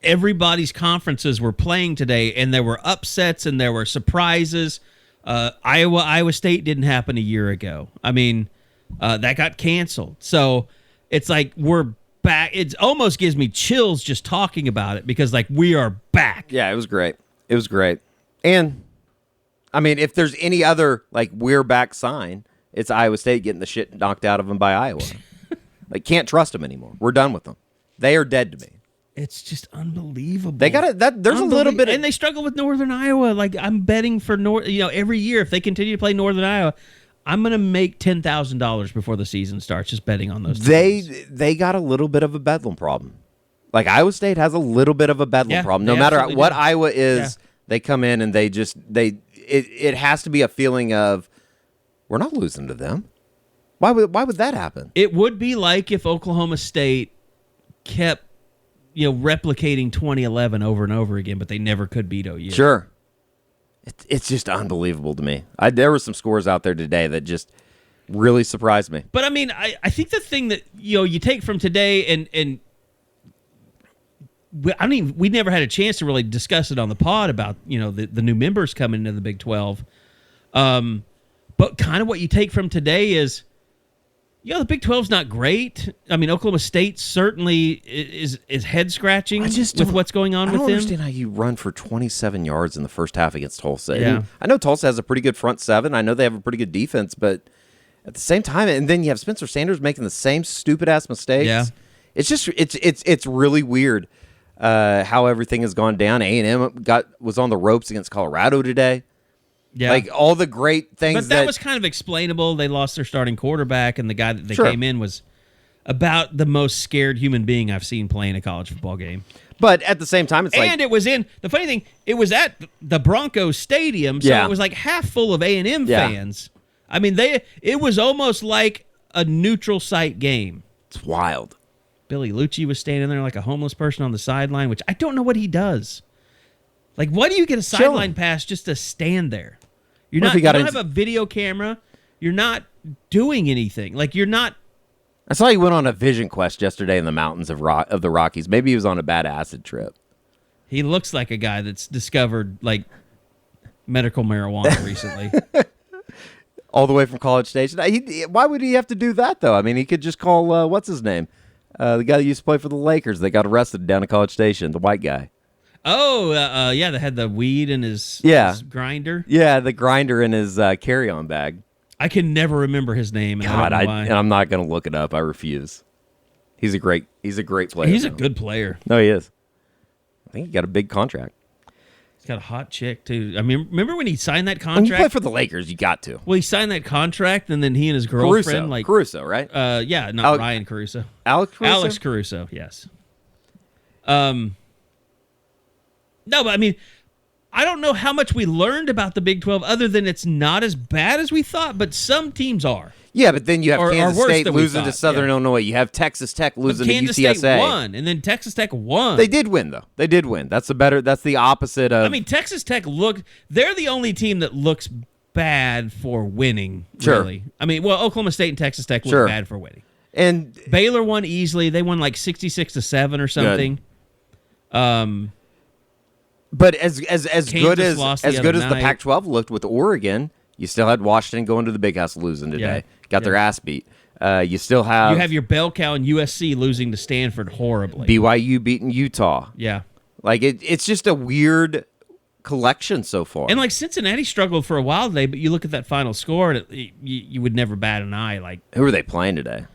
Speaker 7: everybody's conferences were playing today, and there were upsets and there were surprises. Iowa State didn't happen a year ago. I mean, that got canceled. So it's like we're back. It almost gives me chills just talking about it, because, like, we are back.
Speaker 8: Yeah, it was great. It was great. And, I mean, if there's any other, like, we're back sign, it's Iowa State getting the shit knocked out of them by Iowa. Like, can't trust them anymore. We're done with them. They are dead to me.
Speaker 7: It's just unbelievable.
Speaker 8: They got it. There's a little bit,
Speaker 7: and they struggle with Northern Iowa. Like, I'm betting for every year, if they continue to play Northern Iowa, I'm gonna make $10,000 before the season starts just betting on those teams. They
Speaker 8: got a little bit of a bedlam problem. Like, Iowa State has a little bit of a bedlam problem. No matter what Iowa is, they come in and it has to be a feeling of, we're not losing to them. Why would that happen?
Speaker 7: It would be like if Oklahoma State kept replicating 2011 over and over again, but they never could beat OU.
Speaker 8: Sure. It's just unbelievable to me. There were some scores out there today that just really surprised me.
Speaker 7: But, I mean, I think the thing that, you take from today, and we never had a chance to really discuss it on the pod about, the new members coming into the Big 12. But kind of what you take from today is, the Big 12's not great. I mean, Oklahoma State certainly is head scratching with what's going on with them.
Speaker 8: I don't understand how you run for 27 yards in the first half against Tulsa.
Speaker 7: Yeah.
Speaker 8: I know Tulsa has a pretty good front seven. I know they have a pretty good defense, but at the same time, and then you have Spencer Sanders making the same stupid ass mistakes.
Speaker 7: Yeah.
Speaker 8: It's just it's really weird how everything has gone down. A&M was on the ropes against Colorado today.
Speaker 7: Yeah.
Speaker 8: Like, all the great things.
Speaker 7: But that was kind of explainable. They lost their starting quarterback, and the guy that they came in was about the most scared human being I've seen playing a college football game.
Speaker 8: But at the same time,
Speaker 7: it was the funny thing, it was at the Broncos Stadium, so it was like half full of A&M fans. I mean, it was almost like a neutral site game.
Speaker 8: It's wild.
Speaker 7: Billy Lucci was standing there like a homeless person on the sideline, which I don't know what he does. Like, why do you get a sideline pass just to stand there? You don't have a video camera. You're not doing anything. Like, you're not.
Speaker 8: I saw he went on a vision quest yesterday in the mountains of the Rockies. Maybe he was on a bad acid trip.
Speaker 7: He looks like a guy that's discovered, like, medical marijuana recently.
Speaker 8: All the way from College Station. Why would he have to do that, though? I mean, he could just call, what's his name? The guy that used to play for the Lakers that got arrested down at College Station, the white guy.
Speaker 7: Oh, that had the weed in his grinder.
Speaker 8: Yeah, the grinder in his carry-on bag.
Speaker 7: I can never remember his name. And
Speaker 8: God,
Speaker 7: I don't know why.
Speaker 8: And I'm not going to look it up. I refuse. He's a great player.
Speaker 7: He's a good player.
Speaker 8: No, he is. I think he got a big contract.
Speaker 7: Got a hot chick too. I mean, remember when he signed that
Speaker 8: When you play
Speaker 7: contract?
Speaker 8: for the Lakers, you got to.
Speaker 7: Well, he signed that contract, and then he and his girlfriend,
Speaker 8: Caruso, right?
Speaker 7: yeah, not Ryan Caruso,
Speaker 8: Alex Caruso?
Speaker 7: Alex Caruso, yes. No, but I mean, I don't know how much we learned about the Big 12 other than it's not as bad as we thought, but some teams are.
Speaker 8: Yeah, but then you have
Speaker 7: Or
Speaker 8: Kansas
Speaker 7: worse
Speaker 8: State
Speaker 7: than we
Speaker 8: losing to
Speaker 7: thought,
Speaker 8: Southern
Speaker 7: yeah.
Speaker 8: Illinois. You have Texas Tech losing to
Speaker 7: Kansas
Speaker 8: UTSA.
Speaker 7: State won, and then Texas Tech won.
Speaker 8: They did win, though. They did win. That's the opposite of.
Speaker 7: I mean, Texas Tech they're the only team that looks bad for winning,
Speaker 8: Sure.
Speaker 7: really. I mean, well, Oklahoma State and Texas Tech look
Speaker 8: Sure.
Speaker 7: bad for winning.
Speaker 8: and
Speaker 7: Baylor won easily. They won like 66-7 or something.
Speaker 8: But as good as
Speaker 7: lost the
Speaker 8: as
Speaker 7: other
Speaker 8: good as the
Speaker 7: night.
Speaker 8: Pac-12 looked with Oregon, you still had Washington going to the Big House losing today. Got their ass beat. You still have
Speaker 7: You have your bell cow and USC losing to Stanford horribly.
Speaker 8: BYU beating Utah.
Speaker 7: Yeah.
Speaker 8: Like it's just a weird collection so far.
Speaker 7: And like Cincinnati struggled for a while today, but you look at that final score, and you would never bat an eye. Like,
Speaker 8: who are they playing today?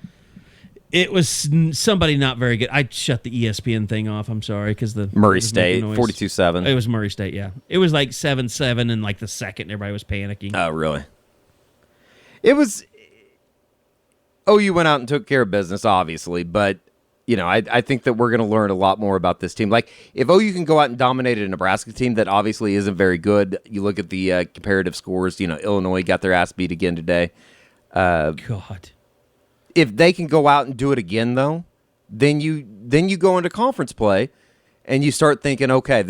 Speaker 7: it was somebody not very good. I shut the ESPN thing off. I'm sorry, because the
Speaker 8: Murray
Speaker 7: it was
Speaker 8: State,
Speaker 7: making noise.
Speaker 8: 42-7.
Speaker 7: It was Murray State, yeah. It was like 7-7 in like the second. Everybody was panicking.
Speaker 8: Oh, really? It was. OU went out and took care of business, obviously, but I think that we're going to learn a lot more about this team. Like, if OU can go out and dominate a Nebraska team that obviously isn't very good, you look at the comparative scores. Illinois got their ass beat again today.
Speaker 7: God.
Speaker 8: If they can go out and do it again, though, then you go into conference play, and you start thinking, okay,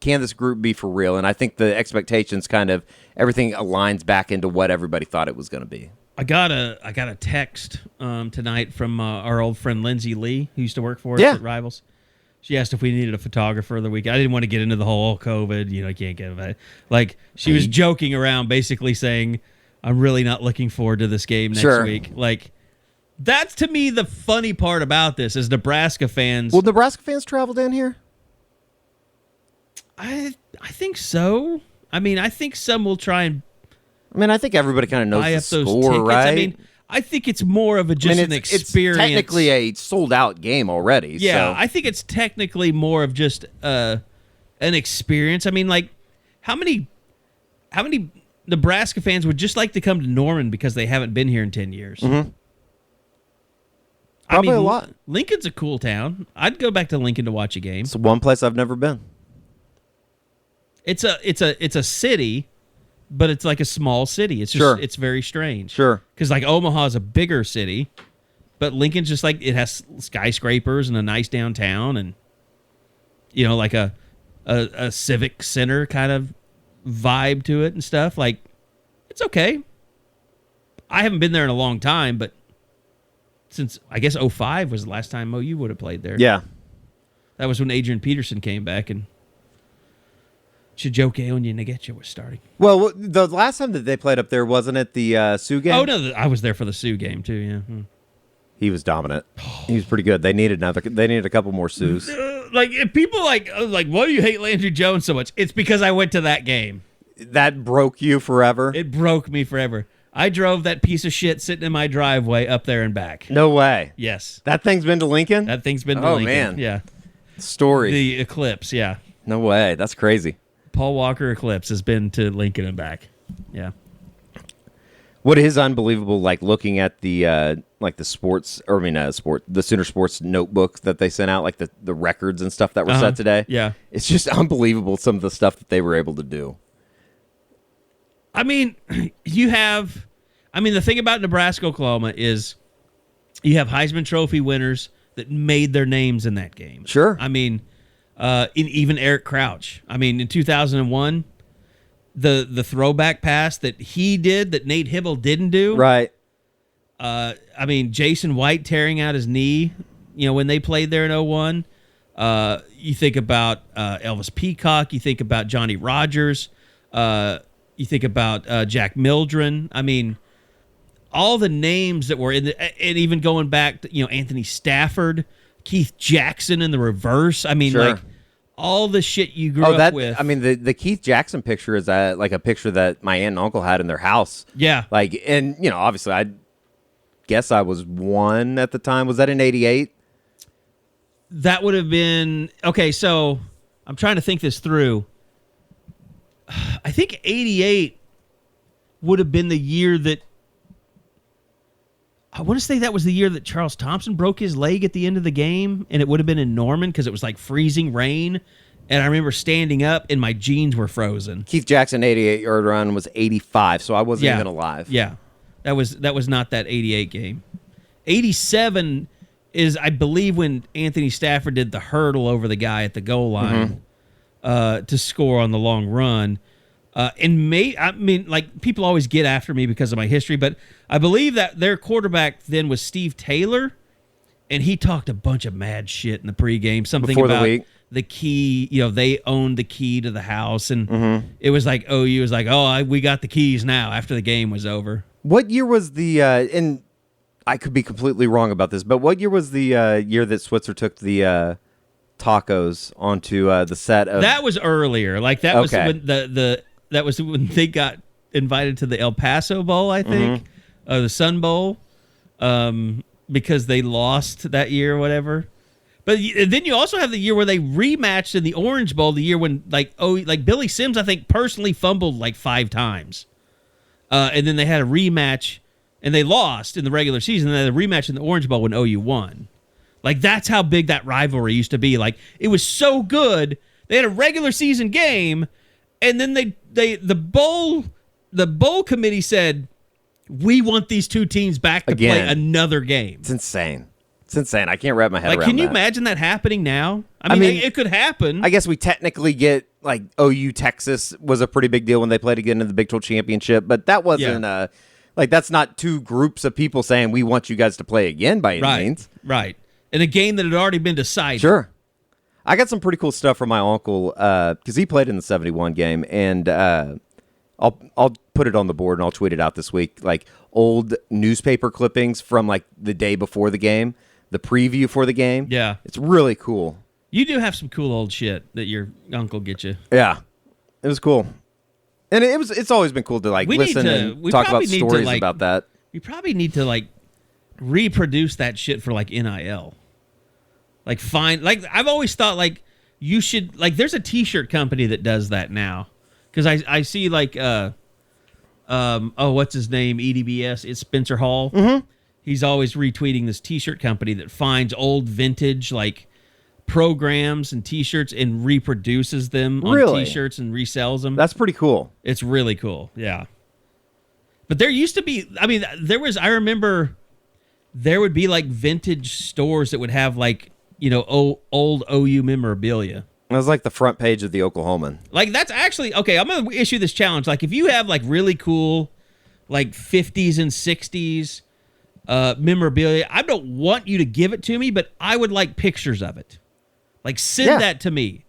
Speaker 8: can this group be for real? And I think the expectations kind of everything aligns back into what everybody thought it was going to be.
Speaker 7: I got a text tonight from our old friend Lindsay Lee, who used to work for us
Speaker 8: Yeah.
Speaker 7: at Rivals. She asked if we needed a photographer the week. I didn't want to get into the whole COVID. I can't get it. Like, she was joking around, basically saying, "I'm really not looking forward to this game next
Speaker 8: Sure.
Speaker 7: week." Like, that's to me the funny part about this is Nebraska fans.
Speaker 8: Will Nebraska fans travel down here?
Speaker 7: I think so. I mean, I think some will try and
Speaker 8: I think everybody kind of knows
Speaker 7: buy
Speaker 8: the
Speaker 7: up those
Speaker 8: score,
Speaker 7: tickets.
Speaker 8: right?
Speaker 7: I mean, I think it's more of an experience.
Speaker 8: It's technically a sold-out game already.
Speaker 7: Yeah,
Speaker 8: so.
Speaker 7: I think it's technically more of just an experience. I mean, like, how many Nebraska fans would just like to come to Norman because they haven't been here in 10 years?
Speaker 8: Mm-hmm. Probably a lot.
Speaker 7: Lincoln's a cool town. I'd go back to Lincoln to watch a game.
Speaker 8: It's one place I've never been.
Speaker 7: It's a city, but it's like a small city. It's just
Speaker 8: Sure.
Speaker 7: It's very strange.
Speaker 8: Sure.
Speaker 7: Because like Omaha's a bigger city, but Lincoln's just like it has skyscrapers and a nice downtown and like a civic center kind of vibe to it and stuff. Like, it's okay. I haven't been there in a long time, but since I guess 2005 was the last time OU would have played there.
Speaker 8: Yeah.
Speaker 7: That was when Adrian Peterson came back and Chijoke Onyenegecha was starting.
Speaker 8: Well, the last time that they played up there, wasn't it the Sioux game?
Speaker 7: Oh, no, I was there for the Sioux game, too, yeah.
Speaker 8: He was dominant. He was pretty good. They needed a couple more Sioux.
Speaker 7: Like, if people like, why do you hate Landry Jones so much? It's because I went to that game.
Speaker 8: That broke you forever?
Speaker 7: It broke me forever. I drove that piece of shit sitting in my driveway up there and back.
Speaker 8: No way.
Speaker 7: Yes.
Speaker 8: That thing's been to Lincoln?
Speaker 7: That thing's been to
Speaker 8: Oh,
Speaker 7: Lincoln.
Speaker 8: man.
Speaker 7: Yeah.
Speaker 8: Story.
Speaker 7: The Eclipse, yeah.
Speaker 8: No way. That's crazy.
Speaker 7: Paul Walker Eclipse has been to Lincoln and back. Yeah.
Speaker 8: What is unbelievable, like looking at the the Sooner Sports notebook that they sent out, like the records and stuff that were set today.
Speaker 7: Yeah.
Speaker 8: It's just unbelievable some of the stuff that they were able to do.
Speaker 7: I mean, the thing about Nebraska, Oklahoma is you have Heisman Trophy winners that made their names in that game.
Speaker 8: Sure.
Speaker 7: I mean, even Eric Crouch. I mean, in 2001, the throwback pass that he did that Nate Hibble didn't do.
Speaker 8: Right.
Speaker 7: I mean, Jason White tearing out his knee, when they played there in 2001. You think about Elvis Peacock. You think about Johnny Rogers. You think about Jack Mildren. I mean, all the names that were in and even going back to, Anthony Stafford, Keith Jackson in the reverse. I mean,
Speaker 8: Sure.
Speaker 7: like all the shit you grew up with.
Speaker 8: I mean, the Keith Jackson picture is like a picture that my aunt and uncle had in their house.
Speaker 7: Yeah.
Speaker 8: Like, and, obviously, I guess I was 1 at the time. Was that in 88?
Speaker 7: That would have been okay. So I'm trying to think this through. I think 88 would have been the year that I want to say that was the year that Charles Thompson broke his leg at the end of the game, and it would have been in Norman because it was like freezing rain. And I remember standing up and my jeans were frozen.
Speaker 8: Keith Jackson 88-yard run was 85, so I wasn't even alive.
Speaker 7: Yeah, that was not that 88 game. 87 is, I believe, when Anthony Stafford did the hurdle over the guy at the goal line to score on the long run. People always get after me because of my history, but I believe that their quarterback then was Steve Taylor, and he talked a bunch of mad shit in the pregame. Something
Speaker 8: Before
Speaker 7: about
Speaker 8: the week.
Speaker 7: The key, they owned the key to the house, and it was like OU was like, we got the keys now after the game was over.
Speaker 8: What year was the, and I could be completely wrong about this, but what year was the year that Switzer took the tacos onto the set of...
Speaker 7: That was earlier. Like, that was when that was when they got invited to the El Paso Bowl, I think, the Sun Bowl, because they lost that year or whatever. But then you also have the year where they rematched in the Orange Bowl, the year when like Billy Sims, I think, personally fumbled like 5 times. And then they had a rematch, and they lost in the regular season. And they had a rematch in the Orange Bowl when OU won. Like, that's how big that rivalry used to be. Like, it was so good. They had a regular season game, and then the bowl committee said, we want these two teams back to play another game.
Speaker 8: It's insane. It's insane. I can't wrap my head around that.
Speaker 7: Can you imagine that happening now? I mean, it could happen.
Speaker 8: I guess we technically get, like, OU Texas was a pretty big deal when they played again in the Big 12 championship, but that wasn't, that's not two groups of people saying we want you guys to play again by any means.
Speaker 7: Right. In a game that had already been decided.
Speaker 8: Sure. I got some pretty cool stuff from my uncle because he played in the 71 game, and I'll put it on the board and I'll tweet it out this week, like old newspaper clippings from like the day before the game. The preview for the game.
Speaker 7: Yeah.
Speaker 8: It's really cool.
Speaker 7: You do have some cool old shit that your uncle get you.
Speaker 8: Yeah. It was cool. And it's always been cool to like listen and talk about stories about that.
Speaker 7: We probably need to like reproduce that shit for like NIL. Like I've always thought like you should, like there's a t-shirt company that does that now. Cause I see like what's his name? EDBS. It's Spencer Hall. Mm-hmm. He's always retweeting this t-shirt company that finds old vintage like programs and t-shirts and reproduces them on t-shirts and resells them.
Speaker 8: That's pretty cool.
Speaker 7: It's really cool. Yeah. But there used to be, I remember there would be like vintage stores that would have like, old OU memorabilia.
Speaker 8: It was like the front page of the Oklahoman.
Speaker 7: Like that's actually, okay, I'm going to issue this challenge. Like if you have like really cool like 50s and 60s memorabilia, I don't want you to give it to me, but I would like pictures of it. Like send that to me,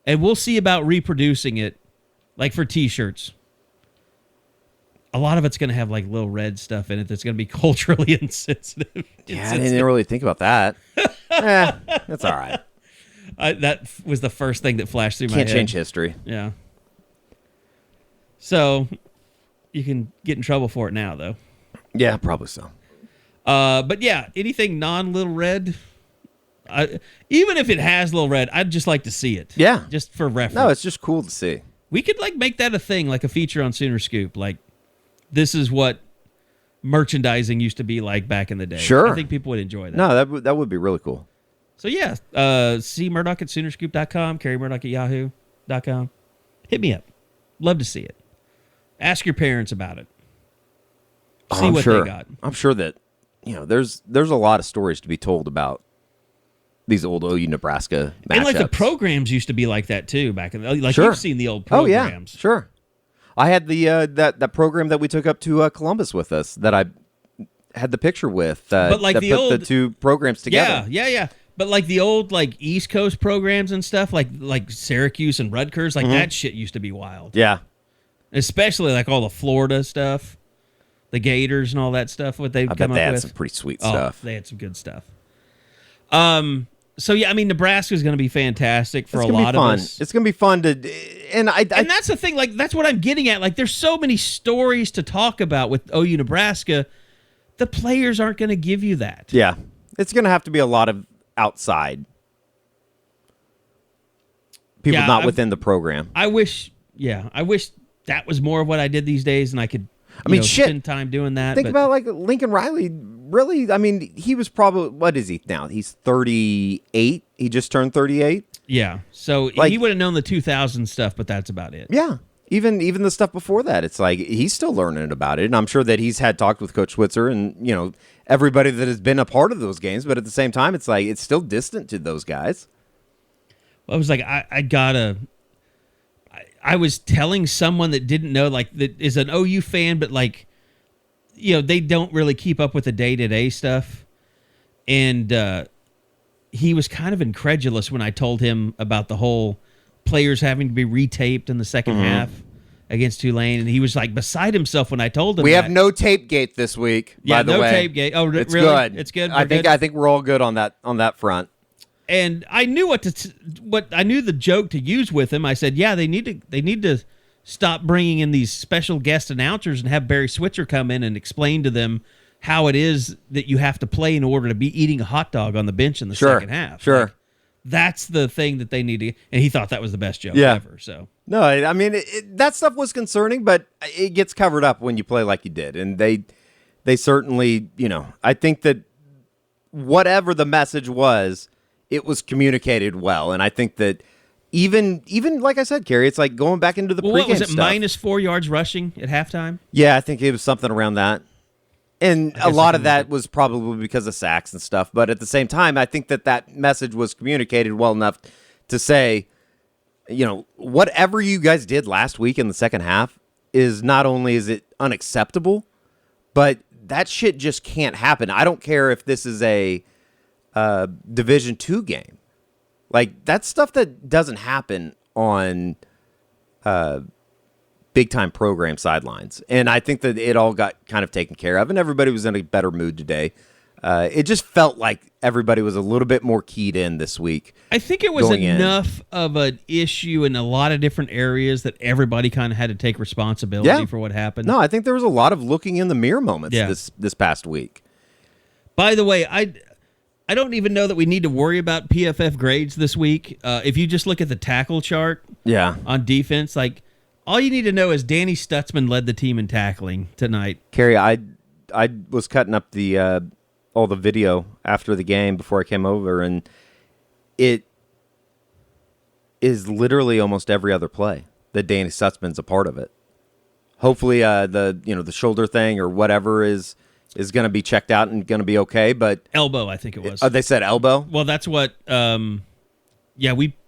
Speaker 7: and we'll see about reproducing it, like for t-shirts. A lot of it's going to have like little red stuff in it that's going to be culturally insensitive.
Speaker 8: Yeah, I didn't really think about that. That's all right.
Speaker 7: That was the first thing that flashed through my head.
Speaker 8: Can't change history.
Speaker 7: Yeah. So you can get in trouble for it now, though.
Speaker 8: Yeah, probably so.
Speaker 7: But yeah, anything non-Little Red, even if it has Little Red, I'd just like to see it.
Speaker 8: Yeah.
Speaker 7: Just for reference.
Speaker 8: No, it's just cool to see.
Speaker 7: We could like make that a thing, like a feature on Sooner Scoop. Like, this is what merchandising used to be like back in the day.
Speaker 8: Sure.
Speaker 7: I think people would enjoy that.
Speaker 8: No, that would be really cool.
Speaker 7: So yeah, see Murdoch at Soonerscoop.com, Carey Murdoch at Yahoo.com. Hit me up. Love to see it. Ask your parents about it. See what they got.
Speaker 8: I'm sure that there's a lot of stories to be told about these old OU Nebraska matchups.
Speaker 7: And like the programs used to be like that too back in the, like you've seen the old programs.
Speaker 8: Oh yeah, sure. I had the that program that we took up to Columbus with us that I had the picture with.
Speaker 7: But like
Speaker 8: that
Speaker 7: the
Speaker 8: put
Speaker 7: old
Speaker 8: the two programs together.
Speaker 7: Yeah. But like the old like East Coast programs and stuff, like Syracuse and Rutgers, like that shit used to be wild.
Speaker 8: Yeah.
Speaker 7: Especially like all the Florida stuff, the Gators and all that stuff. What they'd come up with.
Speaker 8: They had some pretty sweet stuff.
Speaker 7: They had some good stuff. So yeah, Nebraska's going to be fantastic for a lot of us.
Speaker 8: It's going to be fun to, and
Speaker 7: that's the thing. Like that's what I'm getting at. Like there's so many stories to talk about with OU Nebraska. The players aren't going to give you that.
Speaker 8: Yeah, it's going to have to be a lot of outside people, not within the program.
Speaker 7: I wish Yeah, I wish that was more of what I did these days, and I could. Spend time doing that.
Speaker 8: Think about like Lincoln Riley. Really, I mean, he was probably what is he now? He's 38. He just turned 38.
Speaker 7: Yeah, so he would have known the 2000 stuff, but that's about it.
Speaker 8: Yeah, even the stuff before that, it's like he's still learning about it, and I'm sure that he's had talked with Coach Switzer and everybody that has been a part of those games. But at the same time, it's like it's still distant to those guys.
Speaker 7: Well, I was like, I was telling someone that didn't know, like, that is an OU fan, but, like, they don't really keep up with the day-to-day stuff. And he was kind of incredulous when I told him about the whole players having to be retaped in the second half against Tulane. And he was, like, beside himself when I told him
Speaker 8: We have no tape gate this week, by the way.
Speaker 7: Yeah, no tape gate. Oh,
Speaker 8: it's
Speaker 7: really?
Speaker 8: Good.
Speaker 7: It's good?
Speaker 8: I think we're all good on that front.
Speaker 7: And I knew I knew the joke to use with him. I said, "Yeah, they need to stop bringing in these special guest announcers and have Barry Switzer come in and explain to them how it is that you have to play in order to be eating a hot dog on the bench in the second half."
Speaker 8: Sure,
Speaker 7: like, that's the thing that they need to. And he thought that was the best joke ever. So
Speaker 8: no, I mean that stuff was concerning, but it gets covered up when you play like you did, and they certainly, I think that whatever the message was. It was communicated well, and I think that even like I said, Carey, it's like going back into the pregame
Speaker 7: what was it,
Speaker 8: stuff.
Speaker 7: minus 4 yards rushing at halftime?
Speaker 8: Yeah, I think it was something around that. And a lot of that was probably because of sacks and stuff, but at the same time, I think that message was communicated well enough to say, whatever you guys did last week in the second half is not only is it unacceptable, but that shit just can't happen. I don't care if this is a Division II game. Like, that's stuff that doesn't happen on big-time program sidelines. And I think that it all got kind of taken care of, and everybody was in a better mood today. It just felt like everybody was a little bit more keyed in this week.
Speaker 7: I think it was enough of an issue in a lot of different areas that everybody kind of had to take responsibility for what happened.
Speaker 8: No, I think there was a lot of looking in the mirror moments this past week.
Speaker 7: By the way, I don't even know that we need to worry about PFF grades this week. If you just look at the tackle chart on defense, like all you need to know is Danny Stutsman led the team in tackling tonight.
Speaker 8: Carey, I was cutting up the all the video after the game before I came over, and it is literally almost every other play that Danny Stutsman's a part of it. Hopefully the shoulder thing or whatever is going to be checked out and going to be okay, but
Speaker 7: elbow, I think it was.
Speaker 8: They said elbow?
Speaker 7: Well, that's what.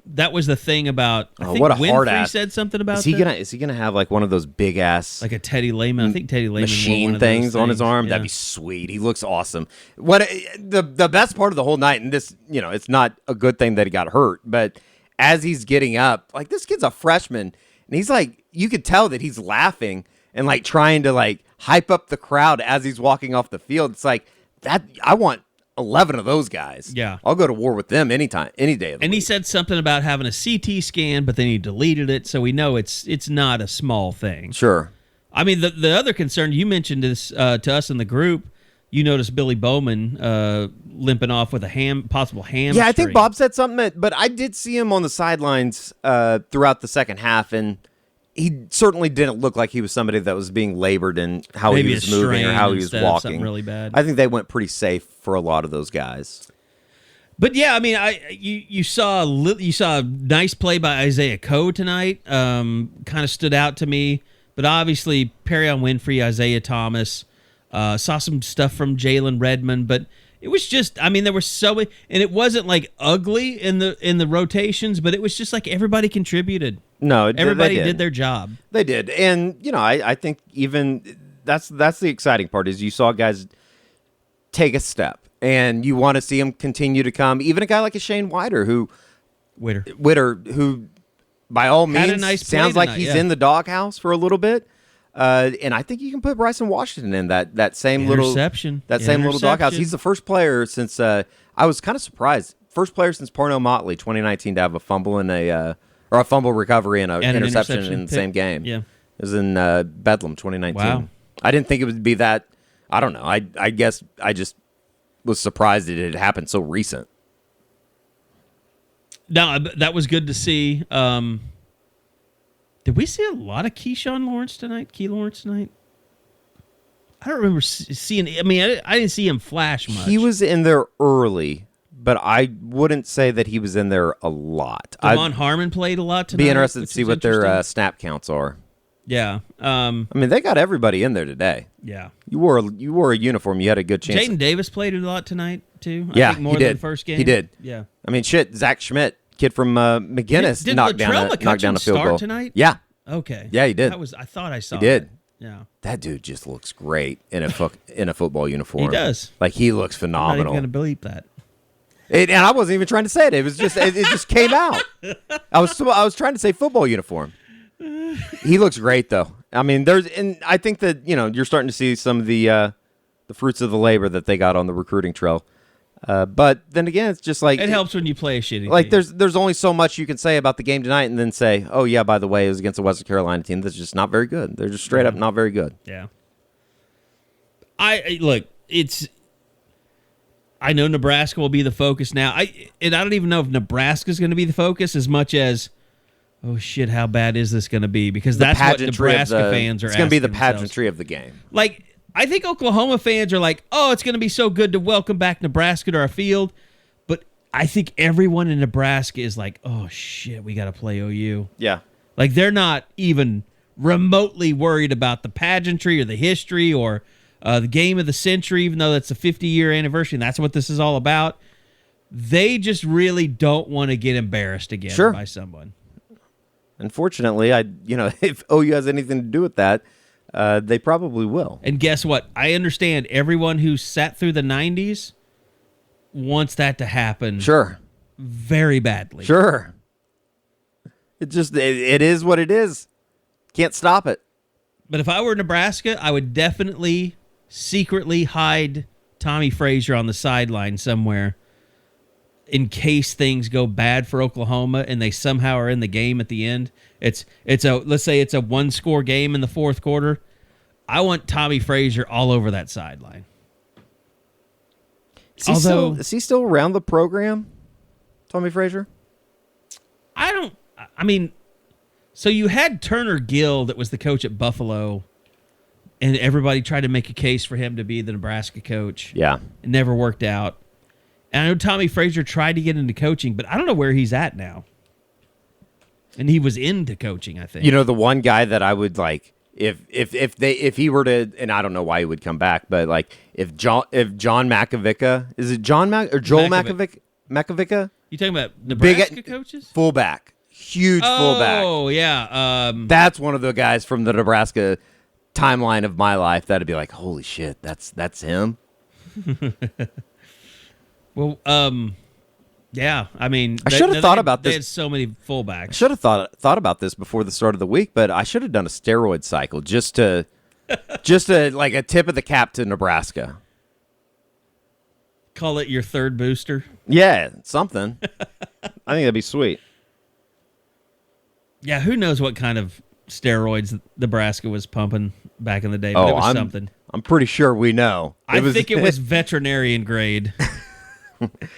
Speaker 7: That was the thing about. I think
Speaker 8: what a
Speaker 7: Winfrey
Speaker 8: hard ass
Speaker 7: said something about.
Speaker 8: Is he gonna have like one of those big ass
Speaker 7: like a Teddy Lehman? I think Teddy Lehman
Speaker 8: machine things on his arm? Yeah. That'd be sweet. He looks awesome. What the best part of the whole night, and this, it's not a good thing that he got hurt, but as he's getting up, like this kid's a freshman, and he's like, you could tell that he's laughing and like trying to like hype up the crowd as he's walking off the field. It's like that. I want 11 of those guys.
Speaker 7: Yeah.
Speaker 8: I'll go to war with them anytime, any day of the week.
Speaker 7: He said something about having a CT scan, but then he deleted it, so we know it's not a small thing.
Speaker 8: Sure.
Speaker 7: I mean, the other concern, you mentioned this to us in the group, you noticed Billy Bowman limping off with a possible hamstring.
Speaker 8: Yeah, I think Bob said something, but I did see him on the sidelines throughout the second half, and he certainly didn't look like he was somebody that was being labored in how he was moving or how he was walking.
Speaker 7: Really bad.
Speaker 8: I think they went pretty safe for a lot of those guys.
Speaker 7: But yeah, I mean, you saw a nice play by Isaiah Coe tonight. Kind of stood out to me. But obviously, Perrion Winfrey, Isaiah Thomas, saw some stuff from Jalen Redmond, but it was just, I mean, there were so many, and it wasn't like ugly in the rotations, but it was just like everybody contributed.
Speaker 8: No,
Speaker 7: everybody did their job.
Speaker 8: They did, and I think even that's the exciting part is you saw guys take a step, and you want to see them continue to come. Even a guy like a Shane Witter, who by all means sounds like he's in the doghouse for a little bit. And I think you can put Bryson Washington in that same little doghouse. He's the first player since I was kind of surprised. First player since Parnell Motley, 2019, to have a fumble in a fumble recovery and an interception in the same game.
Speaker 7: Yeah,
Speaker 8: it was in Bedlam, 2019.
Speaker 7: Wow.
Speaker 8: I didn't think it would be that. I don't know. I guess I just was surprised that it had happened so recent.
Speaker 7: No, that was good to see. Did we see a lot of Keyshawn Lawrence tonight? Key Lawrence tonight? I don't remember seeing. I mean, I didn't see him flash much.
Speaker 8: He was in there early, but I wouldn't say that he was in there a lot.
Speaker 7: Devon Harmon played a lot tonight.
Speaker 8: Be interested to see what their snap counts are.
Speaker 7: Yeah.
Speaker 8: I mean, they got everybody in there today.
Speaker 7: Yeah.
Speaker 8: You wore a uniform. You had a good chance.
Speaker 7: Jaden Davis played a lot tonight too.
Speaker 8: Yeah,
Speaker 7: I think more
Speaker 8: he did.
Speaker 7: than the first game.
Speaker 8: He did.
Speaker 7: Yeah.
Speaker 8: I mean, shit. Zach Schmidt, kid from McGinnis,
Speaker 7: Did
Speaker 8: knocked down a field
Speaker 7: start
Speaker 8: goal
Speaker 7: tonight?
Speaker 8: Yeah.
Speaker 7: Okay.
Speaker 8: Yeah, he did.
Speaker 7: I thought I saw.
Speaker 8: He did.
Speaker 7: That. Yeah.
Speaker 8: That dude just looks great in a football uniform.
Speaker 7: He does.
Speaker 8: Like he looks
Speaker 7: I'm not
Speaker 8: phenomenal.
Speaker 7: even going to bleep that.
Speaker 8: And I wasn't even trying to say it. It was just it just came out. I was trying to say football uniform. He looks great though. I mean, and I think that you're starting to see some of the fruits of the labor that they got on the recruiting trail. But then again, it's just like
Speaker 7: it helps when you play a shitty
Speaker 8: like
Speaker 7: team.
Speaker 8: there's only so much you can say about the game tonight, and then say, oh yeah, by the way, it was against the Western Carolina team that's just not very good. They're just straight up not very good.
Speaker 7: Yeah. Look. I know Nebraska will be the focus now. I don't even know if Nebraska's going to be the focus as much as, oh shit, how bad is this going to be? Because that's what Nebraska fans are.
Speaker 8: It's going to be the
Speaker 7: themselves.
Speaker 8: pageantry of the game.
Speaker 7: Like, I think Oklahoma fans are like, oh, it's going to be so good to welcome back Nebraska to our field. But I think everyone in Nebraska is like, oh shit, we got to play OU.
Speaker 8: Yeah.
Speaker 7: Like, they're not even remotely worried about the pageantry or the history or the game of the century, even though that's a 50-year anniversary, and that's what this is all about. They just really don't want to get embarrassed again by someone.
Speaker 8: Unfortunately, if OU has anything to do with that, they probably will.
Speaker 7: And guess what? I understand everyone who sat through the 90s wants that to happen.
Speaker 8: Sure.
Speaker 7: Very badly.
Speaker 8: Sure. It is what it is. Can't stop it.
Speaker 7: But if I were Nebraska, I would definitely secretly hide Tommy Frazier on the sideline somewhere in case things go bad for Oklahoma and they somehow are in the game at the end. Let's say it's a one-score game in the fourth quarter. I want Tommy Frazier all over that sideline.
Speaker 8: Is he still around the program, Tommy Frazier?
Speaker 7: So you had Turner Gill that was the coach at Buffalo, and everybody tried to make a case for him to be the Nebraska coach.
Speaker 8: Yeah.
Speaker 7: It never worked out. And I know Tommy Frazier tried to get into coaching, but I don't know where he's at now. And he was into coaching, I think.
Speaker 8: The one guy that I would like if he were to, and I don't know why he would come back, but like if John Makovica, is it John or Joel Makovica?
Speaker 7: You talking about Nebraska coaches?
Speaker 8: Fullback. Huge fullback.
Speaker 7: Oh, yeah.
Speaker 8: That's one of the guys from the Nebraska timeline of my life that'd be like, holy shit, that's him.
Speaker 7: Well, yeah. I mean,
Speaker 8: I should have thought about this.
Speaker 7: They had so many fullbacks.
Speaker 8: I should have thought about this before the start of the week, but I should have done a steroid cycle just to like a tip of the cap to Nebraska.
Speaker 7: Call it your third booster.
Speaker 8: Yeah, something. I think that'd be sweet.
Speaker 7: Yeah, who knows what kind of steroids Nebraska was pumping back in the day, but it was something.
Speaker 8: I'm pretty sure we know.
Speaker 7: I think it was veterinarian grade,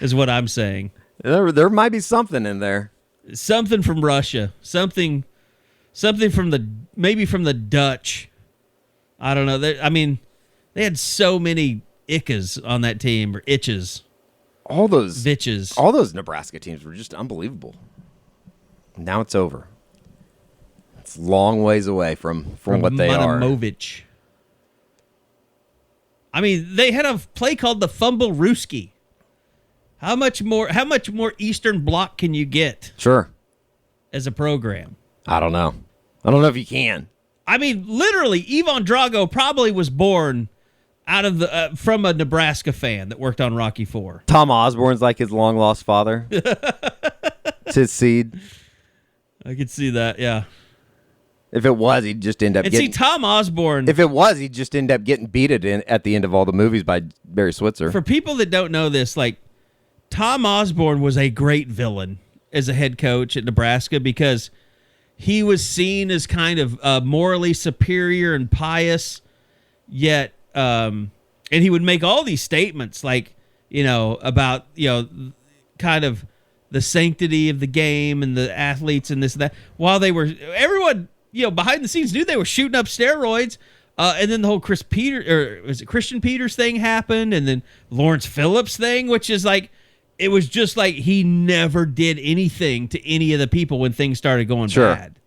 Speaker 7: is what I'm saying.
Speaker 8: There might be something in there.
Speaker 7: Something from Russia. Something from maybe from the Dutch. I don't know. They had so many ickas on that team, or itches.
Speaker 8: All those
Speaker 7: bitches.
Speaker 8: All those Nebraska teams were just unbelievable. Now it's over. It's a long ways away from what they are.
Speaker 7: Manamovich. I mean, they had a play called the Fumble Rooski. How much more Eastern Bloc can you get?
Speaker 8: Sure.
Speaker 7: As a program?
Speaker 8: I don't know. I don't know if you can.
Speaker 7: I mean, literally, Ivan Drago probably was born out of from a Nebraska fan that worked on Rocky IV.
Speaker 8: Tom Osborne's like his long lost father. It's his seed.
Speaker 7: I could see that, yeah.
Speaker 8: If it was, he'd just end up getting...
Speaker 7: Tom Osborne...
Speaker 8: If it was, he'd just end up getting beaten at the end of all the movies by Barry Switzer.
Speaker 7: For people that don't know this, like, Tom Osborne was a great villain as a head coach at Nebraska because he was seen as kind of morally superior and pious, yet... and he would make all these statements, like, about, kind of the sanctity of the game and the athletes and this and that, while everyone behind the scenes knew they were shooting up steroids. And then the whole Christian Peters thing happened, and then Lawrence Phillips thing, which is like, it was just like he never did anything to any of the people when things started going bad.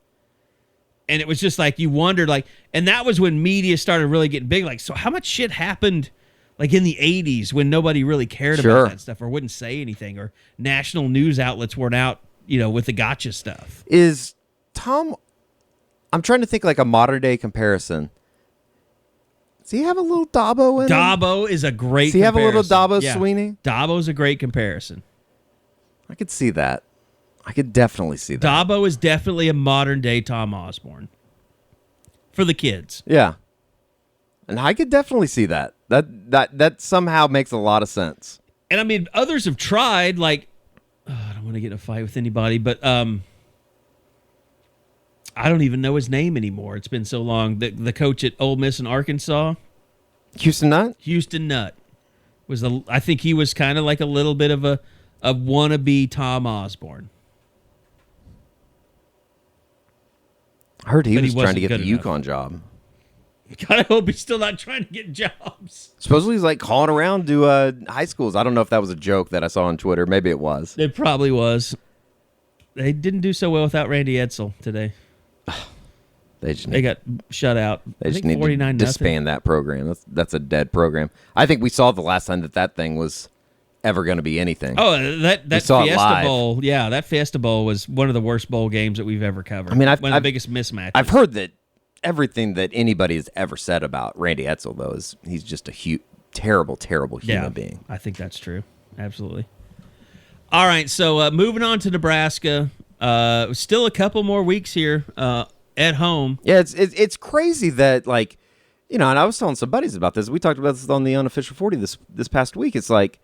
Speaker 7: And it was just like, you wondered, like, and that was when media started really getting big. Like, so how much shit happened, like, in the 80s when nobody really cared about that stuff or wouldn't say anything, or national news outlets weren't out, with the gotcha stuff.
Speaker 8: Is Tom, I'm trying to think like a modern day comparison. Does he have a little Dabo in him?
Speaker 7: Dabo is a great comparison. Does
Speaker 8: he have a little Dabo Sweeney?
Speaker 7: Dabo's a great comparison.
Speaker 8: I could see that. I could definitely see that.
Speaker 7: Dabo is definitely a modern day Tom Osborne for the kids.
Speaker 8: Yeah. And I could definitely see that. That somehow makes a lot of sense.
Speaker 7: And I mean, others have tried, like, I don't want to get in a fight with anybody, but I don't even know his name anymore. It's been so long. The coach at Ole Miss in Arkansas,
Speaker 8: Houston Nutt?
Speaker 7: Houston Nutt I think he was kind of like a little bit of a wannabe Tom Osborne.
Speaker 8: I heard he
Speaker 7: But
Speaker 8: was trying to get the
Speaker 7: enough.
Speaker 8: UConn job.
Speaker 7: God, I hope he's still not trying to get jobs.
Speaker 8: Supposedly he's like calling around to high schools. I don't know if that was a joke that I saw on Twitter. Maybe it was.
Speaker 7: It probably was. They didn't do so well without Randy Edsall today. They got shut out.
Speaker 8: They just need to disband that program. That's a dead program. I think we saw the last time that thing was ever going to be anything.
Speaker 7: Oh, that Fiesta Bowl. Yeah, that Fiesta Bowl was one of the worst bowl games that we've ever covered.
Speaker 8: I mean,
Speaker 7: one of the biggest mismatches.
Speaker 8: I've heard that everything that anybody has ever said about Randy Edsall, though, is he's just a terrible, terrible human being.
Speaker 7: I think that's true. Absolutely. All right, so moving on to Nebraska. Still a couple more weeks here at home.
Speaker 8: Yeah, it's crazy that, like, and I was telling some buddies about this. We talked about this on the Unofficial 40 this past week. It's like,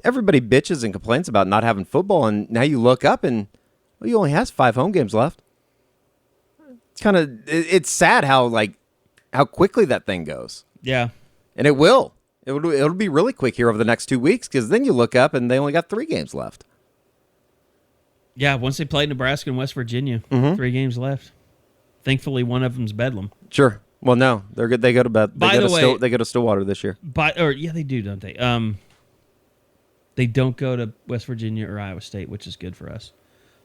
Speaker 8: everybody bitches and complains about not having football, and now you look up and he only has 5 home games left. It's sad how quickly that thing goes.
Speaker 7: Yeah.
Speaker 8: And it will. It'll be really quick here over the next 2 weeks, because then you look up and they only got 3 games left.
Speaker 7: Yeah, once they play Nebraska and West Virginia, 3 games left. Thankfully, one of them's Bedlam.
Speaker 8: Sure. Well, no, they're good. They go to they go to Stillwater this year.
Speaker 7: They do, don't they? They don't go to West Virginia or Iowa State, which is good for us.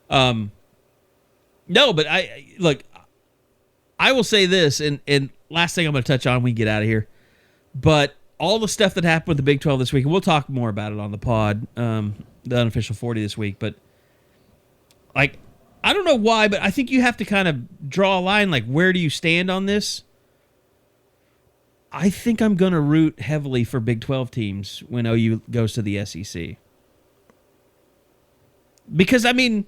Speaker 7: No, but I will say this, and last thing I'm going to touch on when we get out of here, but all the stuff that happened with the Big 12 this week, and we'll talk more about it on the pod, the Unofficial 40 this week, but I don't know why, but I think you have to kind of draw a line, like, where do you stand on this? I think I'm going to root heavily for Big 12 teams when OU goes to the SEC. Because, I mean,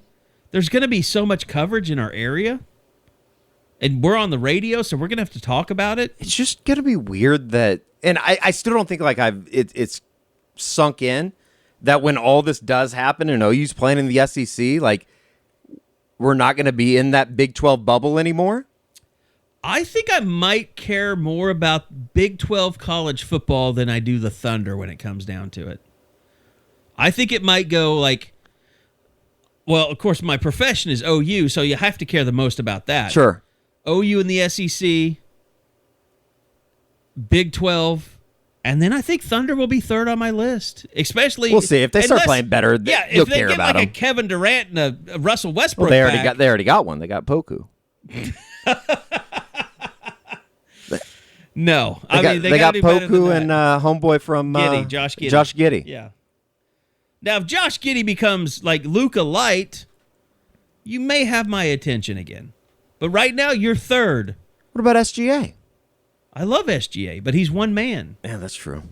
Speaker 7: there's going to be so much coverage in our area, and we're on the radio, so we're going to have to talk about it.
Speaker 8: It's just going to be weird that, and I still don't think it's sunk in that when all this does happen and OU's playing in the SEC, like, we're not going to be in that Big 12 bubble anymore.
Speaker 7: I think I might care more about Big 12 college football than I do the Thunder when it comes down to it. I think it might go like, well, of course, my profession is OU, so you have to care the most about that.
Speaker 8: Sure.
Speaker 7: OU in the SEC, Big 12, and then I think Thunder will be third on my list. Especially,
Speaker 8: we'll see if they start playing better.
Speaker 7: Yeah,
Speaker 8: you'll
Speaker 7: if they
Speaker 8: care
Speaker 7: get
Speaker 8: about
Speaker 7: like
Speaker 8: them.
Speaker 7: a Kevin Durant and a Russell Westbrook.
Speaker 8: Well, they already got one. They got Poku.
Speaker 7: No,
Speaker 8: they got Poku and homeboy from
Speaker 7: Josh Giddey.
Speaker 8: Josh Giddey.
Speaker 7: Yeah. Now, if Josh Giddey becomes like Luka Light, you may have my attention again. But right now, you're third.
Speaker 8: What about SGA?
Speaker 7: I love SGA, but he's one man.
Speaker 8: Yeah, that's true.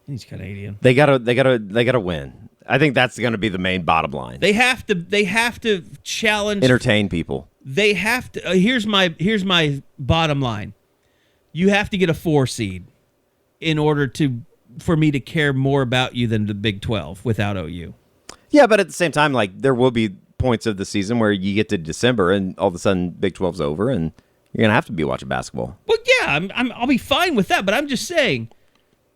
Speaker 7: He's Canadian.
Speaker 8: They gotta win. I think that's going to be the main bottom line.
Speaker 7: They have to challenge,
Speaker 8: entertain people.
Speaker 7: They have to. Here's my bottom line. You have to get a 4 seed in order for me to care more about you than the Big 12 without OU.
Speaker 8: Yeah, but at the same time, like, there will be points of the season where you get to December and all of a sudden Big 12's over and you're gonna have to be watching basketball.
Speaker 7: Well, yeah, I'll be fine with that, but I'm just saying,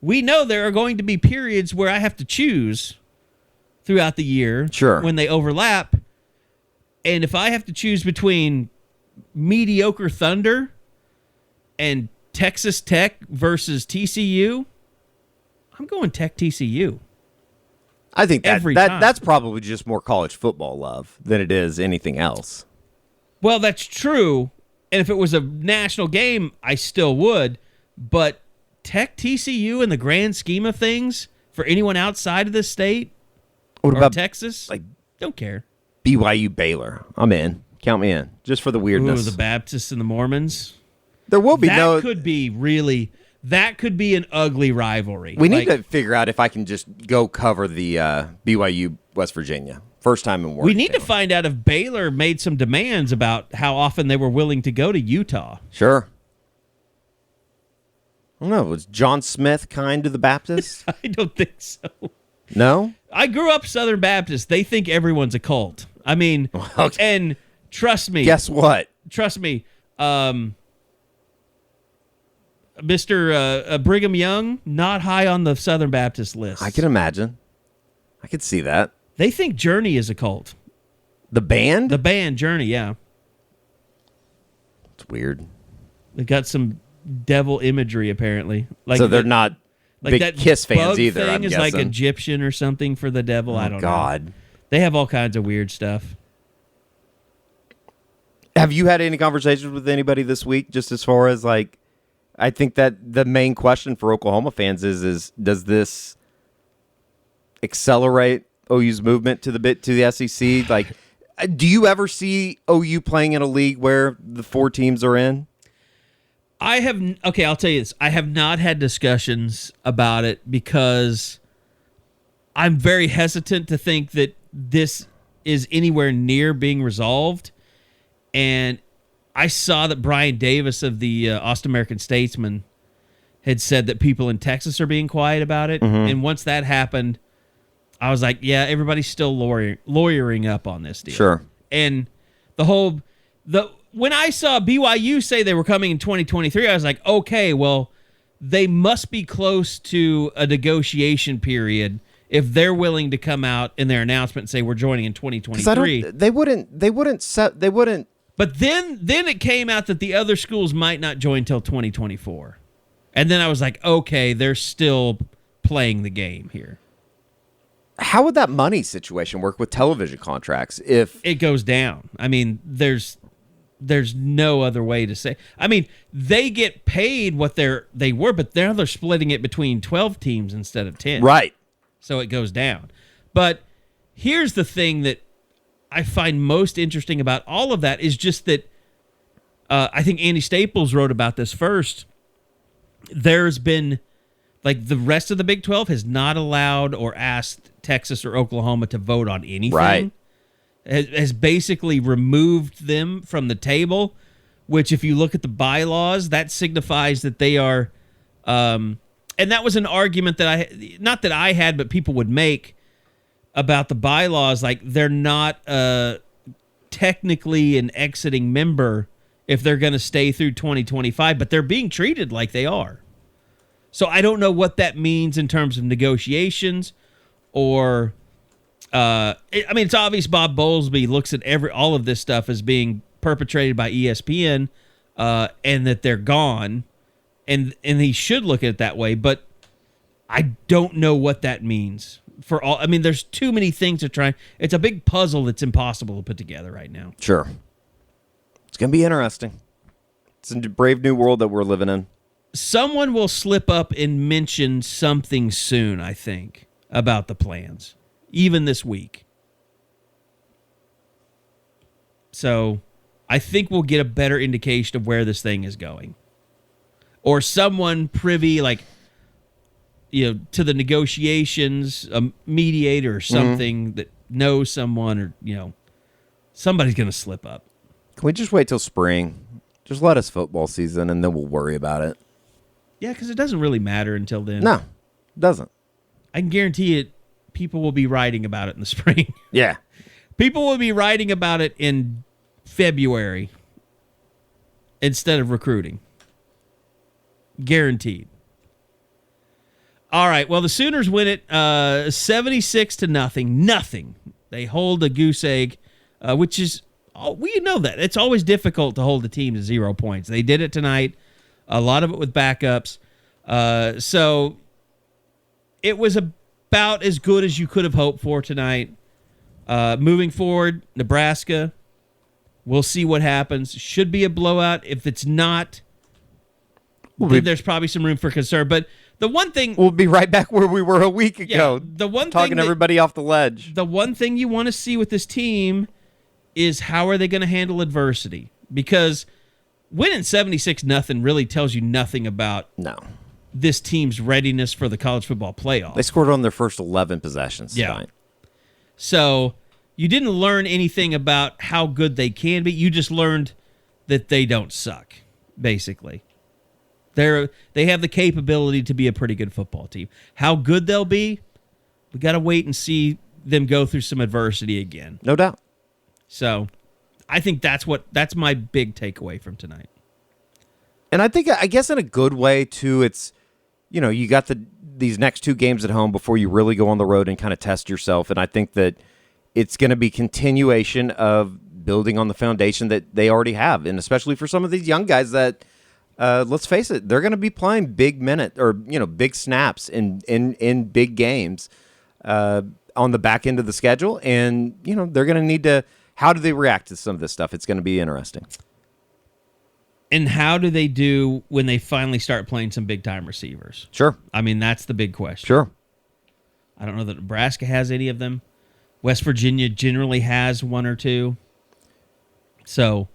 Speaker 7: we know there are going to be periods where I have to choose throughout the year.
Speaker 8: Sure.
Speaker 7: When they overlap, and if I have to choose between mediocre Thunder and Texas Tech versus TCU, I'm going Tech TCU.
Speaker 8: I think
Speaker 7: Every time.
Speaker 8: that's probably just more college football love than it is anything else.
Speaker 7: Well, that's true. And if it was a national game, I still would. But Tech TCU in the grand scheme of things, for anyone outside of this state
Speaker 8: What
Speaker 7: or
Speaker 8: about
Speaker 7: Texas,
Speaker 8: like
Speaker 7: don't care.
Speaker 8: BYU Baylor? I'm in. Count me in. Just for the weirdness.
Speaker 7: Ooh, the Baptists and the Mormons.
Speaker 8: There will be
Speaker 7: That could be an ugly rivalry.
Speaker 8: We need to figure out if I can just go cover the BYU West Virginia. First time in
Speaker 7: We need to find out if Baylor made some demands about how often they were willing to go to Utah.
Speaker 8: Sure. I don't know. Was John Smith kind to the Baptists?
Speaker 7: I don't think so.
Speaker 8: No?
Speaker 7: I grew up Southern Baptist. They think everyone's a cult. I mean,
Speaker 8: Okay.
Speaker 7: and trust me.
Speaker 8: Guess what?
Speaker 7: Trust me. Mr. Brigham Young, not high on the Southern Baptist list.
Speaker 8: I can imagine. I could see that.
Speaker 7: They think Journey is a cult.
Speaker 8: The band?
Speaker 7: The band Journey, yeah.
Speaker 8: It's weird.
Speaker 7: They got some devil imagery apparently. Like
Speaker 8: So they're not
Speaker 7: like
Speaker 8: big
Speaker 7: that
Speaker 8: Kiss fans
Speaker 7: bug
Speaker 8: either,
Speaker 7: thing
Speaker 8: I'm
Speaker 7: is
Speaker 8: guessing.
Speaker 7: like Egyptian or something for the devil. I don't know.
Speaker 8: God.
Speaker 7: They have all kinds of weird stuff.
Speaker 8: Have you had any conversations with anybody this week just as far as like I think that the main question for Oklahoma fans is does this accelerate OU's movement to the SEC? Like, do you ever see OU playing in a league where the 4 teams are in?
Speaker 7: I'll tell you this. I have not had discussions about it because I'm very hesitant to think that this is anywhere near being resolved. And I saw that Brian Davis of the Austin American Statesman had said that people in Texas are being quiet about it.
Speaker 8: Mm-hmm.
Speaker 7: And once that happened, I was like, yeah, everybody's still lawyering up on this deal.
Speaker 8: Sure.
Speaker 7: And when I saw BYU say they were coming in 2023, I was like, okay, well, they must be close to a negotiation period if they're willing to come out in their announcement and say we're joining in 2023.
Speaker 8: They wouldn't.
Speaker 7: But then it came out that the other schools might not join till 2024. And then I was like, okay, they're still playing the game here.
Speaker 8: How would that money situation work with television contracts if
Speaker 7: it goes down? I mean, there's no other way to say. I mean, they get paid what they were, but now they're splitting it between 12 teams instead of 10.
Speaker 8: Right.
Speaker 7: So it goes down. But here's the thing that I find most interesting about all of that is just that I think Andy Staples wrote about this first. There's been, like, the rest of the Big 12 has not allowed or asked Texas or Oklahoma to vote on anything.
Speaker 8: Right.
Speaker 7: Has basically removed them from the table, which if you look at the bylaws, that signifies that they are, and that was an argument that not that I had, but people would make about the bylaws, like they're not technically an exiting member if they're going to stay through 2025, but they're being treated like they are. So I don't know what that means in terms of negotiations or... it's obvious Bob Bowlesby looks at all of this stuff as being perpetrated by ESPN, and that they're gone, and he should look at it that way. But I don't know what that means for all. I mean, there's too many things to try. It's a big puzzle that's impossible to put together right now.
Speaker 8: Sure. It's gonna be interesting. It's a brave new world that we're living in.
Speaker 7: Someone will slip up and mention something soon, I think, about the plans. Even this week. So I think we'll get a better indication of where this thing is going. Or someone privy, to the negotiations, a mediator or something that knows someone, or, somebody's going to slip up.
Speaker 8: Can we just wait till spring? Just let us football season and then we'll worry about it.
Speaker 7: Yeah, because it doesn't really matter until then.
Speaker 8: No, it doesn't.
Speaker 7: I can guarantee it. People will be writing about it in the spring.
Speaker 8: Yeah.
Speaker 7: People will be writing about it in February instead of recruiting. Guaranteed. All right. Well, the Sooners win it 76-0. Nothing. They hold a goose egg, which is we know that. It's always difficult to hold a team to 0 points. They did it tonight, a lot of it with backups. So it was about as good as you could have hoped for tonight. Moving forward, Nebraska, we'll see what happens. Should be a blowout. If it's not, then there's probably some room for concern. But the one thing...
Speaker 8: We'll be right back where we were a week ago.
Speaker 7: The one
Speaker 8: talking
Speaker 7: thing
Speaker 8: everybody off the ledge.
Speaker 7: The one thing you want to see with this team is how are they going to handle adversity? Because winning 76-0 really tells you nothing about this team's readiness for the college football playoff.
Speaker 8: They scored on their first 11 possessions tonight.
Speaker 7: So you didn't learn anything about how good they can be. You just learned that they don't suck, basically. They have the capability to be a pretty good football team. How good they'll be, we got to wait and see them go through some adversity again.
Speaker 8: No doubt.
Speaker 7: So I think that's my big takeaway from tonight.
Speaker 8: And I guess in a good way too, it's, you got these next 2 games at home before you really go on the road and kind of test yourself. And I think that it's going to be continuation of building on the foundation that they already have. And especially for some of these young guys that, let's face it, they're going to be playing big big snaps in big games on the back end of the schedule. And, they're going to need to, how do they react to some of this stuff? It's going to be interesting.
Speaker 7: And how do they do when they finally start playing some big-time receivers?
Speaker 8: Sure.
Speaker 7: I mean, that's the big question.
Speaker 8: Sure.
Speaker 7: I don't know that Nebraska has any of them. West Virginia generally has 1 or 2. So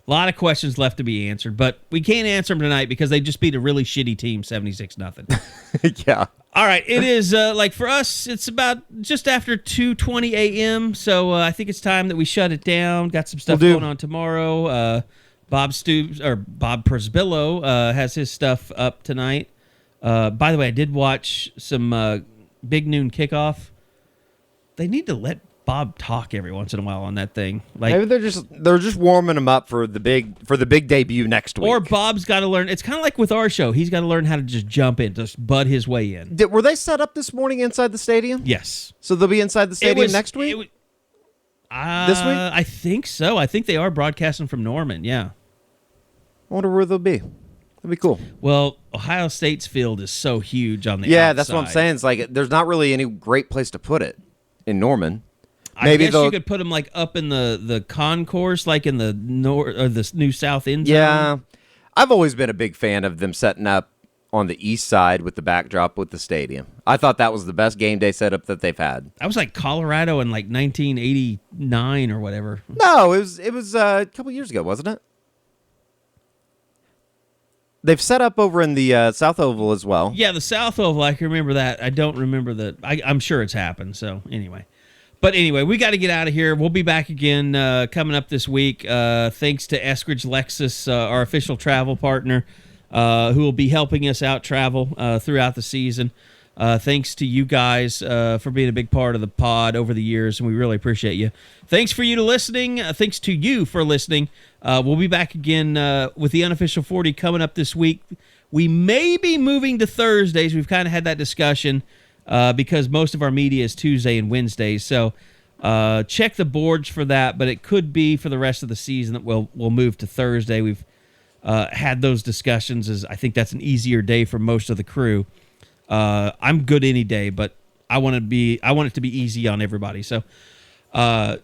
Speaker 7: a lot of questions left to be answered, but we can't answer them tonight because they just beat a really shitty team 76-0.
Speaker 8: Yeah.
Speaker 7: All right. It is, for us, it's about just after 2:20 a.m., so I think it's time that we shut it down. Got some stuff going on tomorrow. Bob Przbillo has his stuff up tonight. By the way, I did watch some Big Noon Kickoff. They need to let Bob talk every once in a while on that thing. Like,
Speaker 8: maybe they're just warming him up for the big debut next week.
Speaker 7: Or Bob's got to learn. It's kind of like with our show. He's got to learn how to just jump in, just butt his way in.
Speaker 8: Were they set up this morning inside the stadium?
Speaker 7: Yes.
Speaker 8: So they'll be inside the stadium next week? This week?
Speaker 7: I think so. I think they are broadcasting from Norman, yeah.
Speaker 8: I wonder where they'll be. That'd be cool.
Speaker 7: Well, Ohio State's field is so huge on the outside.
Speaker 8: That's what I'm saying. It's like there's not really any great place to put it in Norman.
Speaker 7: I guess you could put them like up in the concourse, like in the north or the new south end zone.
Speaker 8: Yeah, I've always been a big fan of them setting up on the east side with the backdrop with the stadium. I thought that was the best game day setup that they've had.
Speaker 7: That was like Colorado in like 1989 or whatever.
Speaker 8: No, it was a couple years ago, wasn't it? They've set up over in the South Oval as well.
Speaker 7: Yeah, the South Oval, I can remember that. I don't remember I'm sure it's happened, so anyway. But anyway, we got to get out of here. We'll be back again coming up this week. Thanks to Eskridge Lexus, our official travel partner, who will be helping us out travel throughout the season. Thanks to you guys for being a big part of the pod over the years, and we really appreciate you. Thanks for you listening. Thanks to you for listening. We'll be back again with the Unofficial 40 coming up this week. We may be moving to Thursdays. We've kind of had that discussion because most of our media is Tuesday and Wednesdays. So check the boards for that, but it could be for the rest of the season that we'll move to Thursday. We've had those discussions as I think that's an easier day for most of the crew. I'm good any day, but I want it to be easy on everybody. So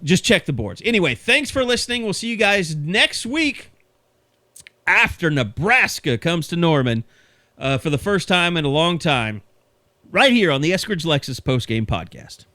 Speaker 7: just check the boards. Anyway, thanks for listening. We'll see you guys next week after Nebraska comes to Norman for the first time in a long time, right here on the Eskridge Lexus Postgame Podcast.